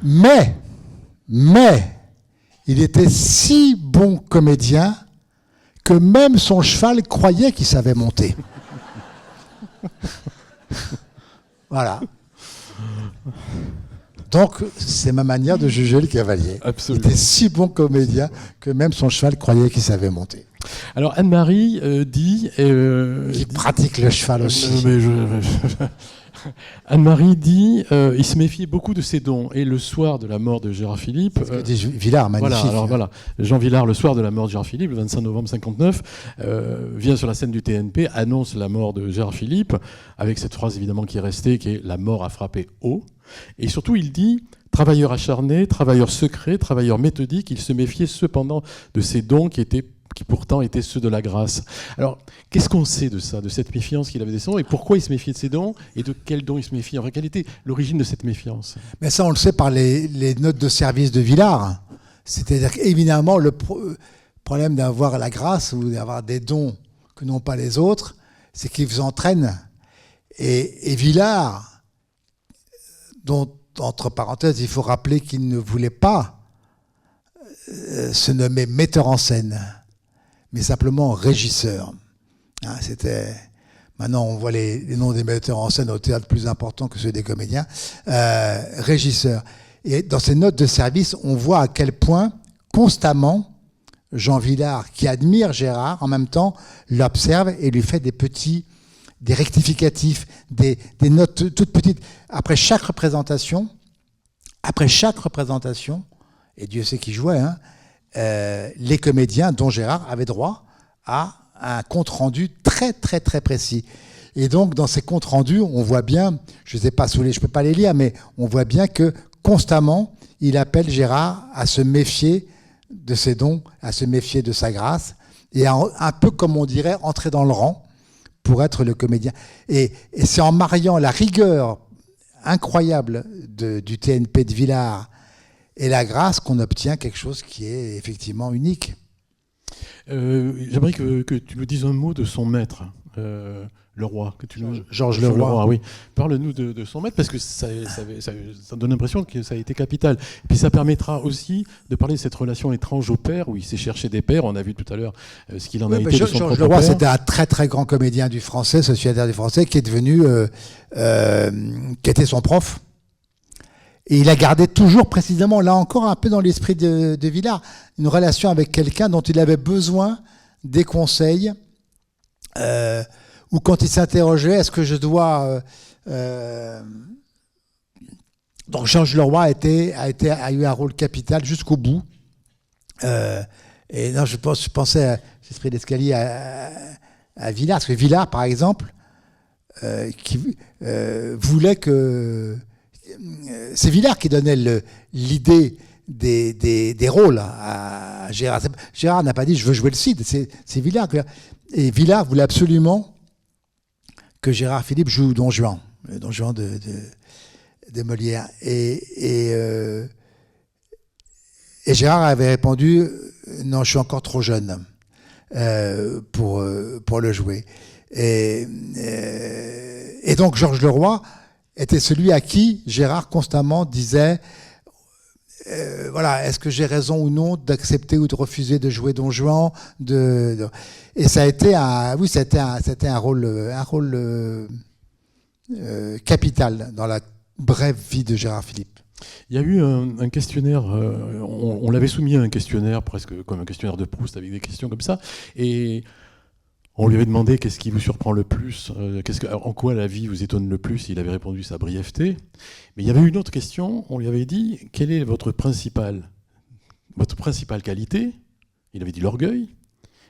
Mais, il était si bon comédien que même son cheval croyait qu'il savait monter. Voilà. Donc, c'est ma manière de juger le cavalier. Absolument. Il était si bon comédien que même son cheval croyait qu'il savait monter. Alors, Anne-Marie dit... Il pratique le cheval aussi. Anne-Marie dit il se méfiait beaucoup de ses dons. Et le soir de la mort de Gérard Philippe... Villard, magnifique. Voilà. Jean Villard, le soir de la mort de Gérard Philippe, le 25 novembre 1959, vient sur la scène du TNP, annonce la mort de Gérard Philippe, avec cette phrase évidemment qui est restée, qui est « La mort a frappé haut ». Et surtout, il dit « Travailleur acharné, travailleur secret, travailleur méthodique, il se méfiait cependant de ses dons qui pourtant étaient ceux de la grâce ». Alors, qu'est-ce qu'on sait de ça, de cette méfiance qu'il avait des dons, et pourquoi il se méfiait de ses dons, et de quels dons il se méfiait? Enfin, quelle était l'origine de cette méfiance? Mais ça, on le sait par les notes de service de Villard. C'est-à-dire qu'évidemment, le problème d'avoir la grâce ou d'avoir des dons que n'ont pas les autres, c'est qu'ils vous entraînent. Et Villard, dont, entre parenthèses, il faut rappeler qu'il ne voulait pas se nommer metteur en scène, mais simplement régisseur. Maintenant, on voit les noms des metteurs en scène au théâtre plus importants que ceux des comédiens. Régisseur. Et dans ses notes de service, on voit à quel point, constamment, Jean Villard, qui admire Gérard, en même temps, l'observe et lui fait des rectificatifs, des notes toutes petites. Après chaque représentation, et Dieu sait qui jouait, les comédiens, dont Gérard, avaient droit à un compte-rendu très, très, très précis. Et donc, dans ces comptes rendus, on voit bien, je ne les ai pas sous les, je ne peux pas les lire, mais on voit bien que constamment, il appelle Gérard à se méfier de ses dons, à se méfier de sa grâce, et à, un peu comme on dirait, entrer dans le rang pour être le comédien. Et c'est en mariant la rigueur incroyable du TNP de Villard et la grâce qu'on obtient quelque chose qui est effectivement unique. J'aimerais que tu nous dises un mot de son maître, Leroy. Georges Leroy. Oui. Parle-nous de son maître, parce que ça donne l'impression que ça a été capital. Et puis ça permettra aussi de parler de cette relation étrange au père, où il s'est cherché des pères. On a vu tout à l'heure ce qu'il en a été de son Georges propre Leroy, père. c'était un très très grand comédien du français, sociétaire du français, qui est devenu, qui était son prof. Et il a gardé toujours précisément, là encore un peu dans l'esprit de Villard, une relation avec quelqu'un dont il avait besoin des conseils, ou quand il s'interrogeait, est-ce que je dois... Donc Georges Leroy a eu un rôle capital jusqu'au bout. Et non, je pensais, l'esprit d'escalier, à Villard, parce que Villard, par exemple, qui voulait que... C'est Villard qui donnait l'idée des rôles à Gérard. Gérard n'a pas dit « je veux jouer le Cid », c'est Villard. Et Villard voulait absolument que Gérard Philippe joue Don Juan, le Don Juan de Molière. Et Gérard avait répondu « non, je suis encore trop jeune pour le jouer ». Et donc Georges Leroy était celui à qui Gérard constamment disait voilà, est-ce que j'ai raison ou non d'accepter ou de refuser de jouer Don Juan Et ça a été un rôle capital dans la brève vie de Gérard Philippe. Il y a eu un questionnaire, on l'avait soumis à un questionnaire, presque comme un questionnaire de Proust, avec des questions comme ça, et On lui avait demandé qu'est-ce qui vous surprend le plus, en quoi la vie vous étonne le plus. Il avait répondu sa brièveté. Mais il y avait une autre question. On lui avait dit quelle est votre principale qualité. Il avait dit l'orgueil.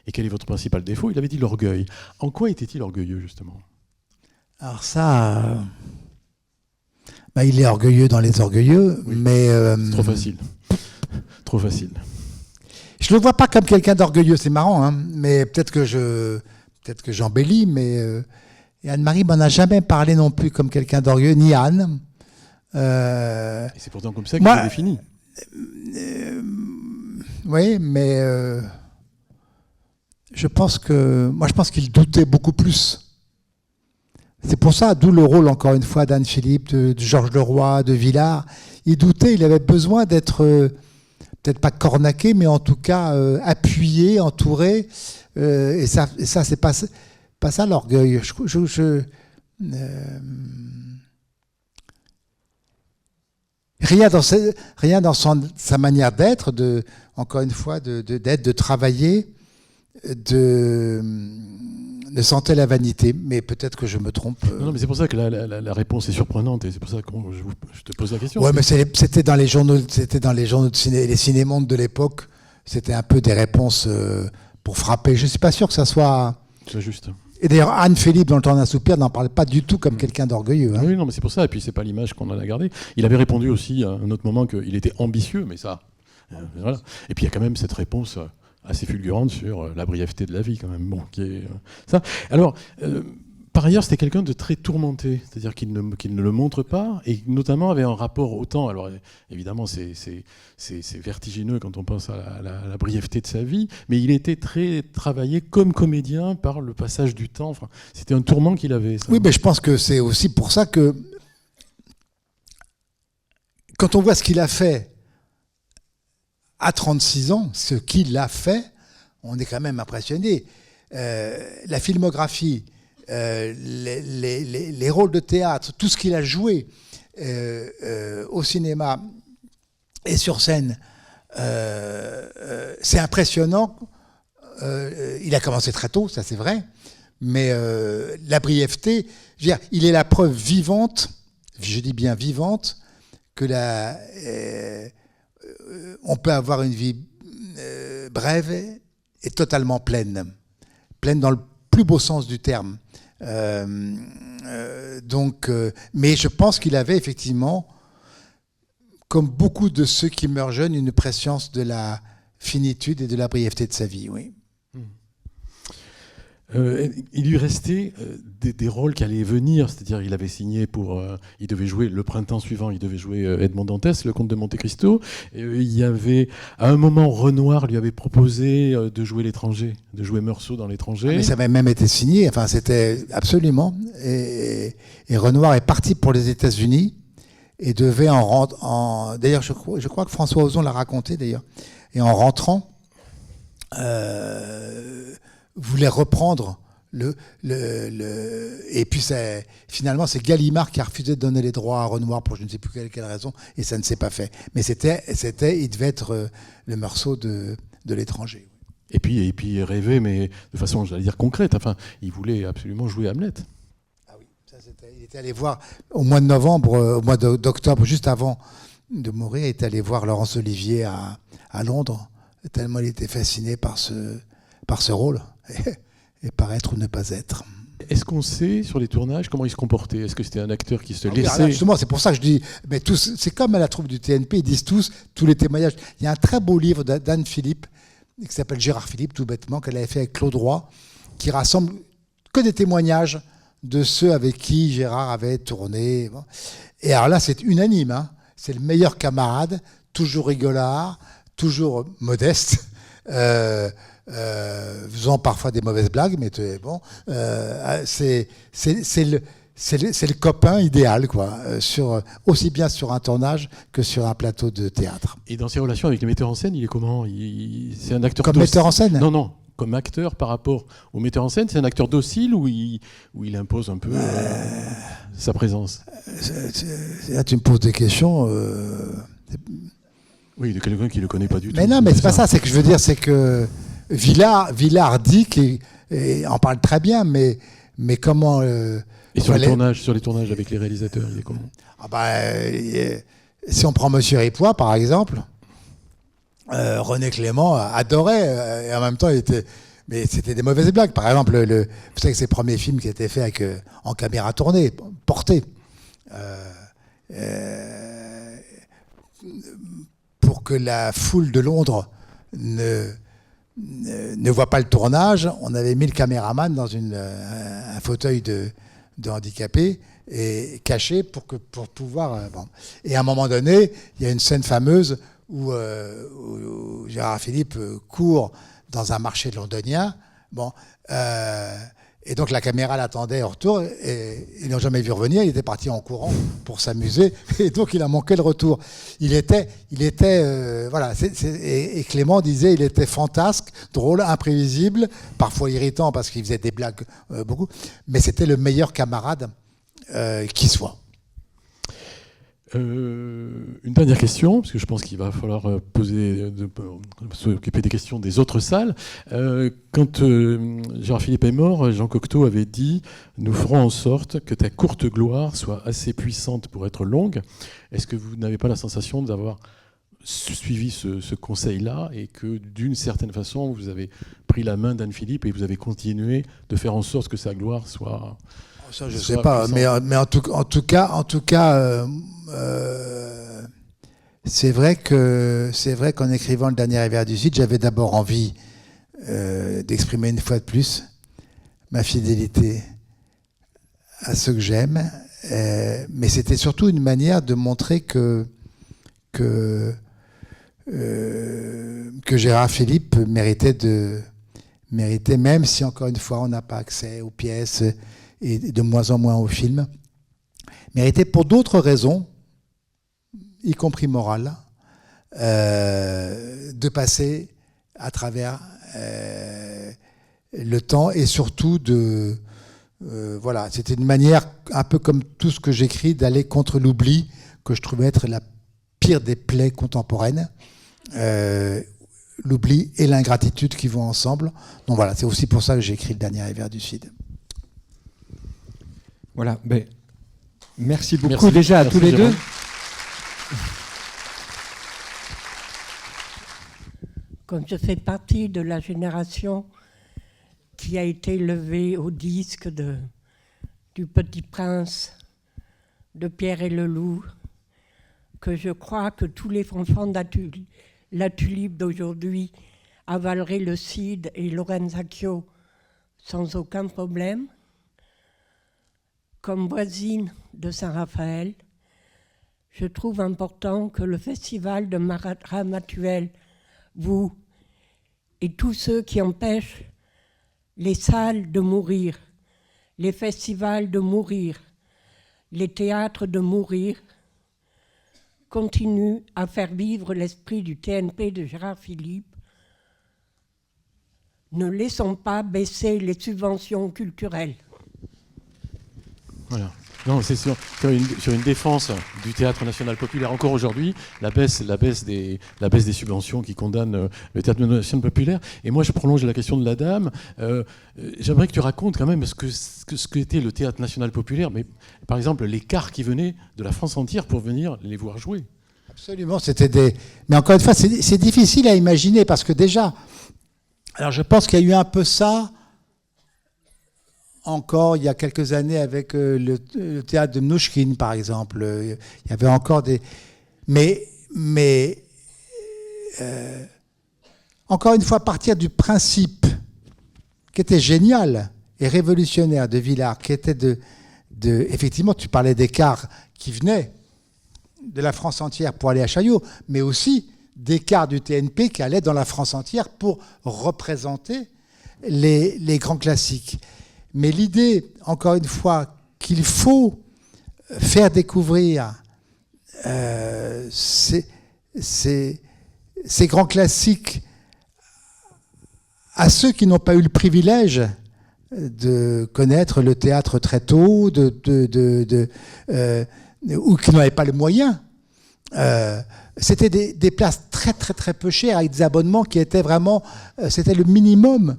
Et quel est votre principal défaut? Il avait dit l'orgueil. En quoi était-il orgueilleux, justement? Alors ça, il est orgueilleux dans les orgueilleux, oui. Mais... c'est trop facile. Trop facile. Je le vois pas comme quelqu'un d'orgueilleux, c'est marrant, hein, mais peut-être que j'embellis, mais et Anne-Marie m'en a jamais parlé non plus comme quelqu'un d'orgueilleux, ni Anne. Et c'est pourtant comme ça qu'il est défini. Oui, mais je pense qu'il doutait beaucoup plus. C'est pour ça, d'où le rôle, encore une fois, d'Anne Philippe, de Georges Leroy, de Villard. Il doutait, il avait besoin d'être, peut-être pas cornaqué, mais en tout cas appuyé, entouré. Et ça c'est pas ça l'orgueil. Rien dans sa manière d'être, encore une fois, d'être, de travailler, ne sentait la vanité, mais peut-être que je me trompe. Non, mais c'est pour ça que la réponse est surprenante et c'est pour ça que je te pose la question. Ouais, mais c'était dans les journaux de ciné, les cinémondes de l'époque. C'était un peu des réponses pour frapper. Je suis pas sûr que ça soit. C'est juste. Et d'ailleurs, Anne Philippe, dans Le Temps d'un soupir, n'en parlait pas du tout comme quelqu'un d'orgueilleux. Hein. Oui, non, mais c'est pour ça. Et puis c'est pas l'image qu'on en a gardée. Il avait répondu aussi à un autre moment qu'il était ambitieux, mais ça. Voilà. Et puis il y a quand même cette réponse assez fulgurante sur la brièveté de la vie, quand même. Bon, qui est ça. Alors, par ailleurs, c'était quelqu'un de très tourmenté, c'est-à-dire qu'il ne le montre pas, et notamment avait un rapport au temps. Alors, évidemment, c'est vertigineux quand on pense à la brièveté de sa vie, mais il était très travaillé comme comédien par le passage du temps. Enfin, c'était un tourment qu'il avait. Ça. Oui, mais je pense que c'est aussi pour ça que quand on voit ce qu'il a fait à 36 ans, ce qu'il a fait, on est quand même impressionné. La filmographie, les rôles de théâtre, tout ce qu'il a joué au cinéma et sur scène, c'est impressionnant. Il a commencé très tôt, ça c'est vrai, mais la brièveté, je veux dire, il est la preuve vivante, je dis bien vivante, que on peut avoir une vie brève et totalement pleine dans le plus beau sens du terme. Mais je pense qu'il avait effectivement, comme beaucoup de ceux qui meurent jeunes, une prescience de la finitude et de la brièveté de sa vie, oui. Il lui restait des rôles qui allaient venir, c'est-à-dire il avait signé il devait jouer le printemps suivant, il devait jouer Edmond Dantès, le comte de Monte Cristo. Il y avait, à un moment, Renoir lui avait proposé de jouer l'étranger, de jouer Meursault dans l'étranger. Mais ça avait même été signé, enfin c'était absolument. Et Renoir est parti pour les États-Unis et devait d'ailleurs, je crois que François Ozon l'a raconté d'ailleurs. Et en rentrant, voulait reprendre et puis finalement c'est Gallimard qui a refusé de donner les droits à Renoir pour je ne sais plus quelle raison et ça ne s'est pas fait. Mais il devait être le Meursault de l'étranger. Et puis il rêvait, mais de façon, j'allais dire concrète. Enfin, il voulait absolument jouer Hamlet. Ah oui, il était allé voir au mois de novembre, au mois d'octobre, juste avant de mourir, il était allé voir Laurence Olivier à Londres, tellement il était fasciné par ce rôle. Et paraître ou ne pas être. Est-ce qu'on sait sur les tournages comment il se comportait? Est-ce que c'était un acteur qui se laissait... laissait... Justement, c'est pour ça que je dis, mais c'est comme à la troupe du TNP, ils disent tous les témoignages. Il y a un très beau livre d'Anne Philippe, qui s'appelle Gérard Philippe, tout bêtement, qu'elle avait fait avec Claude Roy, qui rassemble que des témoignages de ceux avec qui Gérard avait tourné. Et alors là, c'est unanime. Hein. C'est le meilleur camarade, toujours rigolard, toujours modeste. Faisant parfois des mauvaises blagues, mais bon, c'est le copain idéal, quoi, aussi bien sur un tournage que sur un plateau de théâtre. Et dans ses relations avec les metteurs en scène, il est comment? C'est un acteur comme metteur en scène? Non, comme acteur par rapport au metteur en scène, c'est un acteur docile ou il impose un peu sa présence? Là, tu me poses des questions. Oui, de quelqu'un qui ne le connaît pas du tout. Mais non, mais c'est pas ça. C'est que je veux dire, c'est que Villard dit et en parle très bien, mais comment... Et sur les tournages avec les réalisateurs, il est comment? Si on prend Monsieur Ripois, par exemple, René Clément adorait, et en même temps, mais c'était des mauvaises blagues. Par exemple, vous savez que ses premiers films qui étaient faits en caméra tournée, portée, pour que la foule de Londres ne voit pas le tournage, on avait mis le caméraman dans un fauteuil de handicapé et caché pour pouvoir... bon. Et à un moment donné, il y a une scène fameuse où Gérard Philippe court dans un marché londonien. Bon, et donc la caméra l'attendait au retour et ils n'ont jamais vu revenir. Il était parti en courant pour s'amuser et donc il a manqué le retour. Il était voilà. Et Clément disait il était fantasque, drôle, imprévisible, parfois irritant parce qu'il faisait des blagues beaucoup, mais c'était le meilleur camarade qui soit. Une dernière question, parce que je pense qu'il va falloir s'occuper des questions des autres salles. Quand Gérard Philippe est mort, Jean Cocteau avait dit « Nous ferons en sorte que ta courte gloire soit assez puissante pour être longue ». Est-ce que vous n'avez pas la sensation d'avoir suivi ce conseil-là et que d'une certaine façon, vous avez pris la main d'Anne Philippe et vous avez continué de faire en sorte que sa gloire soit... Ça, je ne sais pas, mais en tout cas, c'est vrai qu'en écrivant Le Dernier Hiver du Sud, j'avais d'abord envie d'exprimer une fois de plus ma fidélité à ceux que j'aime, mais c'était surtout une manière de montrer que Gérard Philippe méritait, même si encore une fois on n'a pas accès aux pièces et de moins en moins aux films, méritait pour d'autres raisons, y compris morales, de passer à travers le temps et surtout voilà, c'était une manière, un peu comme tout ce que j'écris, d'aller contre l'oubli, que je trouvais être la pire des plaies contemporaines. L'oubli et l'ingratitude qui vont ensemble. Donc voilà, c'est aussi pour ça que j'ai écrit Le Dernier Hiver du Sud. Voilà, ben, merci beaucoup déjà à tous les deux. Comme je fais partie de la génération qui a été levée au disque du Petit Prince, de Pierre et le Loup, que je crois que tous les enfants de la tulipe d'aujourd'hui avaleraient le Cid et Lorenzacchio sans aucun problème. Comme voisine de Saint-Raphaël, je trouve important que le festival de Ramatuelle, vous et tous ceux qui empêchent les salles de mourir, les festivals de mourir, les théâtres de mourir, continuent à faire vivre l'esprit du TNP de Gérard Philippe. Ne laissons pas baisser les subventions culturelles. Voilà. Non, c'est sur une défense du théâtre national populaire. Encore aujourd'hui, la baisse des subventions qui condamnent le théâtre national populaire. Et moi, je prolonge la question de la dame. J'aimerais que tu racontes quand même ce qu'était le théâtre national populaire, mais par exemple les cars qui venaient de la France entière pour venir les voir jouer. Absolument, mais encore une fois, c'est difficile à imaginer parce que déjà, alors je pense qu'il y a eu un peu ça. Encore il y a quelques années avec le théâtre de Mnouchkine, par exemple. Il y avait encore des... Mais encore une fois, partir du principe qui était génial et révolutionnaire de Villard, qui était effectivement, tu parlais des cars qui venaient de la France entière pour aller à Chaillot, mais aussi des cars du TNP qui allaient dans la France entière pour représenter les grands classiques. Mais l'idée, encore une fois, qu'il faut faire découvrir ces grands classiques à ceux qui n'ont pas eu le privilège de connaître le théâtre très tôt, ou qui n'avaient pas les moyens c'était des places très très très peu chères, avec des abonnements qui étaient vraiment, c'était le minimum.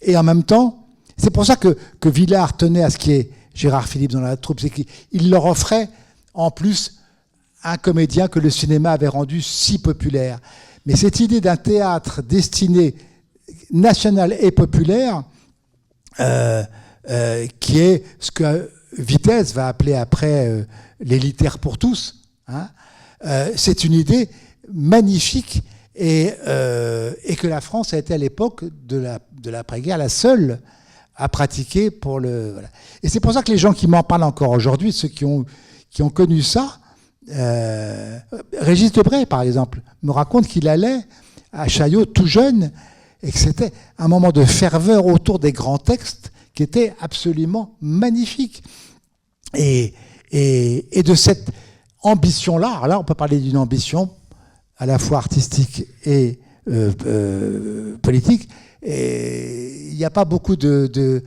Et en même temps, c'est pour ça que Villard tenait à ce qu'il y ait Gérard Philipe dans la troupe, c'est qu'il leur offrait en plus un comédien que le cinéma avait rendu si populaire. Mais cette idée d'un théâtre destiné national et populaire, qui est ce que Vitesse va appeler après l'élitaire pour tous, hein, c'est une idée magnifique et que la France a été à l'époque de l'après-guerre la seule à pratiquer pour le... Voilà. Et c'est pour ça que les gens qui m'en parlent encore aujourd'hui, ceux qui ont connu ça, Régis Debray, par exemple, me raconte qu'il allait à Chaillot tout jeune et que c'était un moment de ferveur autour des grands textes qui était absolument magnifique. Et de cette ambition-là, alors là on peut parler d'une ambition à la fois artistique et politique, et il n'y a pas beaucoup de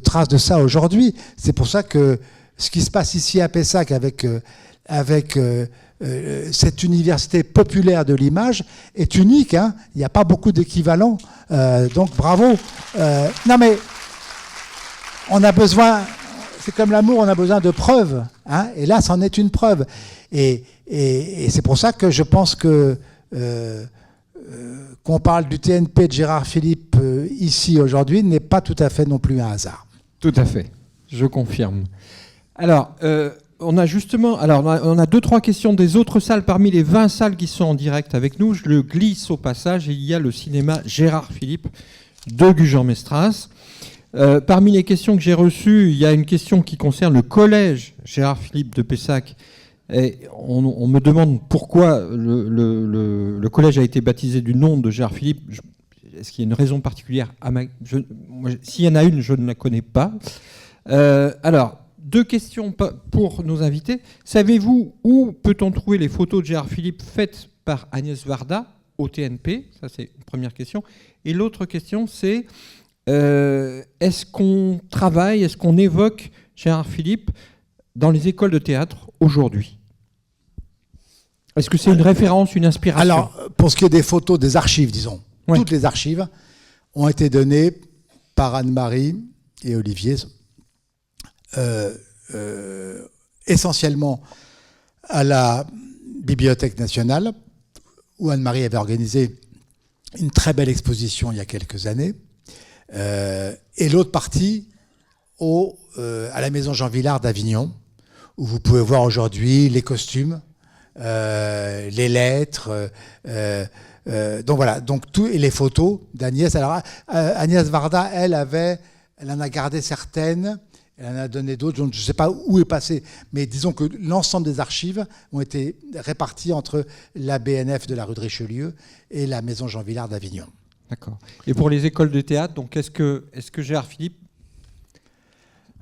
traces de ça aujourd'hui. C'est pour ça que ce qui se passe ici à Pessac avec cette université populaire de l'image est unique, hein. Il n'y a pas beaucoup d'équivalents, donc bravo. Non mais on a besoin, c'est comme l'amour, on a besoin de preuves, hein, et là c'en est une preuve. Et c'est pour ça que je pense que qu'on parle du TNP de Gérard Philipe ici aujourd'hui n'est pas tout à fait non plus un hasard. Tout à fait, je confirme. Alors, on a 2-3 questions des autres salles. Parmi les 20 salles qui sont en direct avec nous, je le glisse au passage, il y a le cinéma Gérard Philipe de Gujan-Mestras. Parmi les questions que j'ai reçues, il y a une question qui concerne le collège Gérard Philipe de Pessac. Et on me demande pourquoi le collège a été baptisé du nom de Gérard Philipe. Est-ce qu'il y a une raison particulière? S'il y en a une, je ne la connais pas. Alors, 2 questions pour nos invités. Savez-vous où peut-on trouver les photos de Gérard Philipe faites par Agnès Varda au TNP? Ça, c'est une première question. Et l'autre question, c'est est-ce qu'on travaille, est-ce qu'on évoque Gérard Philipe dans les écoles de théâtre aujourd'hui? Est-ce que c'est une référence, une inspiration? Alors, pour ce qui est des photos, des archives, disons, ouais. Toutes les archives ont été données par Anne-Marie et Olivier, essentiellement à la Bibliothèque nationale, où Anne-Marie avait organisé une très belle exposition il y a quelques années, et l'autre partie à la Maison Jean Villard d'Avignon, où vous pouvez voir aujourd'hui les costumes, les lettres, donc voilà, donc tout, et les photos d'Agnès. Alors Agnès Varda, elle en a gardé certaines, elle en a donné d'autres, je ne sais pas où est passé, mais disons que l'ensemble des archives ont été réparties entre la BNF de la rue de Richelieu et la Maison Jean Villard d'Avignon. D'accord. Et pour les écoles de théâtre, donc est-ce que Gérard Philippe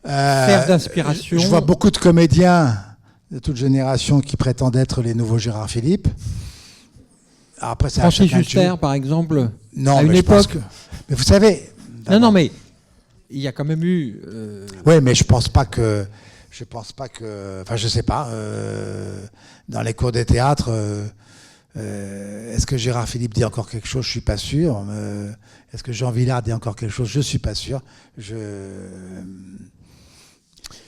sert d'inspiration? Je vois beaucoup de comédiens de toute génération qui prétendent être les nouveaux Gérard Philippe. Alors après, c'est Francis Huster, par exemple. Non, à une époque. Mais vous savez. Non, mais il y a quand même eu. Oui, mais je pense pas que. Enfin, je sais pas. Dans les cours des théâtres, est-ce que Gérard Philippe dit encore quelque chose? Je suis pas sûr. Est-ce que Jean Villard dit encore quelque chose? Je suis pas sûr.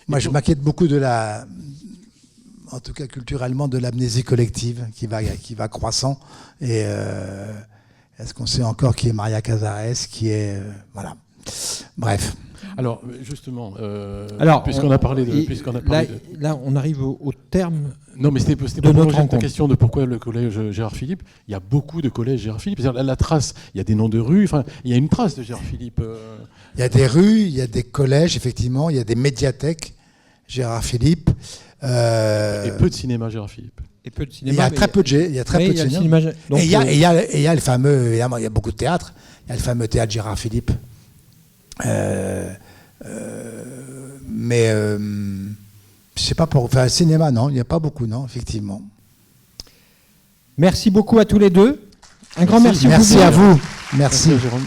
Moi, je m'inquiète beaucoup en tout cas culturellement, de l'amnésie collective qui va croissant. Et est-ce qu'on sait encore qui est Maria Casares, qui est voilà. Bref. Alors justement, puisqu'on a parlé de, là, on arrive au terme. Non, mais c'était pour prolonger ta question de pourquoi le collège Gérard Philippe. Il y a beaucoup de collèges Gérard Philippe. C'est-à-dire, la trace, il y a des noms de rues. Enfin, il y a une trace de Gérard Philippe. Il y a des rues, il y a des collèges, effectivement. Il y a des médiathèques Gérard Philippe. Et peu de cinéma Gérard Philippe. Et peu de cinéma. Il y a très peu de cinéma. Et il y a le fameux, évidemment, il y a beaucoup de théâtre. Il y a le fameux théâtre Gérard Philippe. Mais je sais pas, pour faire le cinéma, non, il n'y a pas beaucoup, non, effectivement. Merci beaucoup à tous les deux. Un grand merci. Merci à vous. Merci. Merci Jérôme.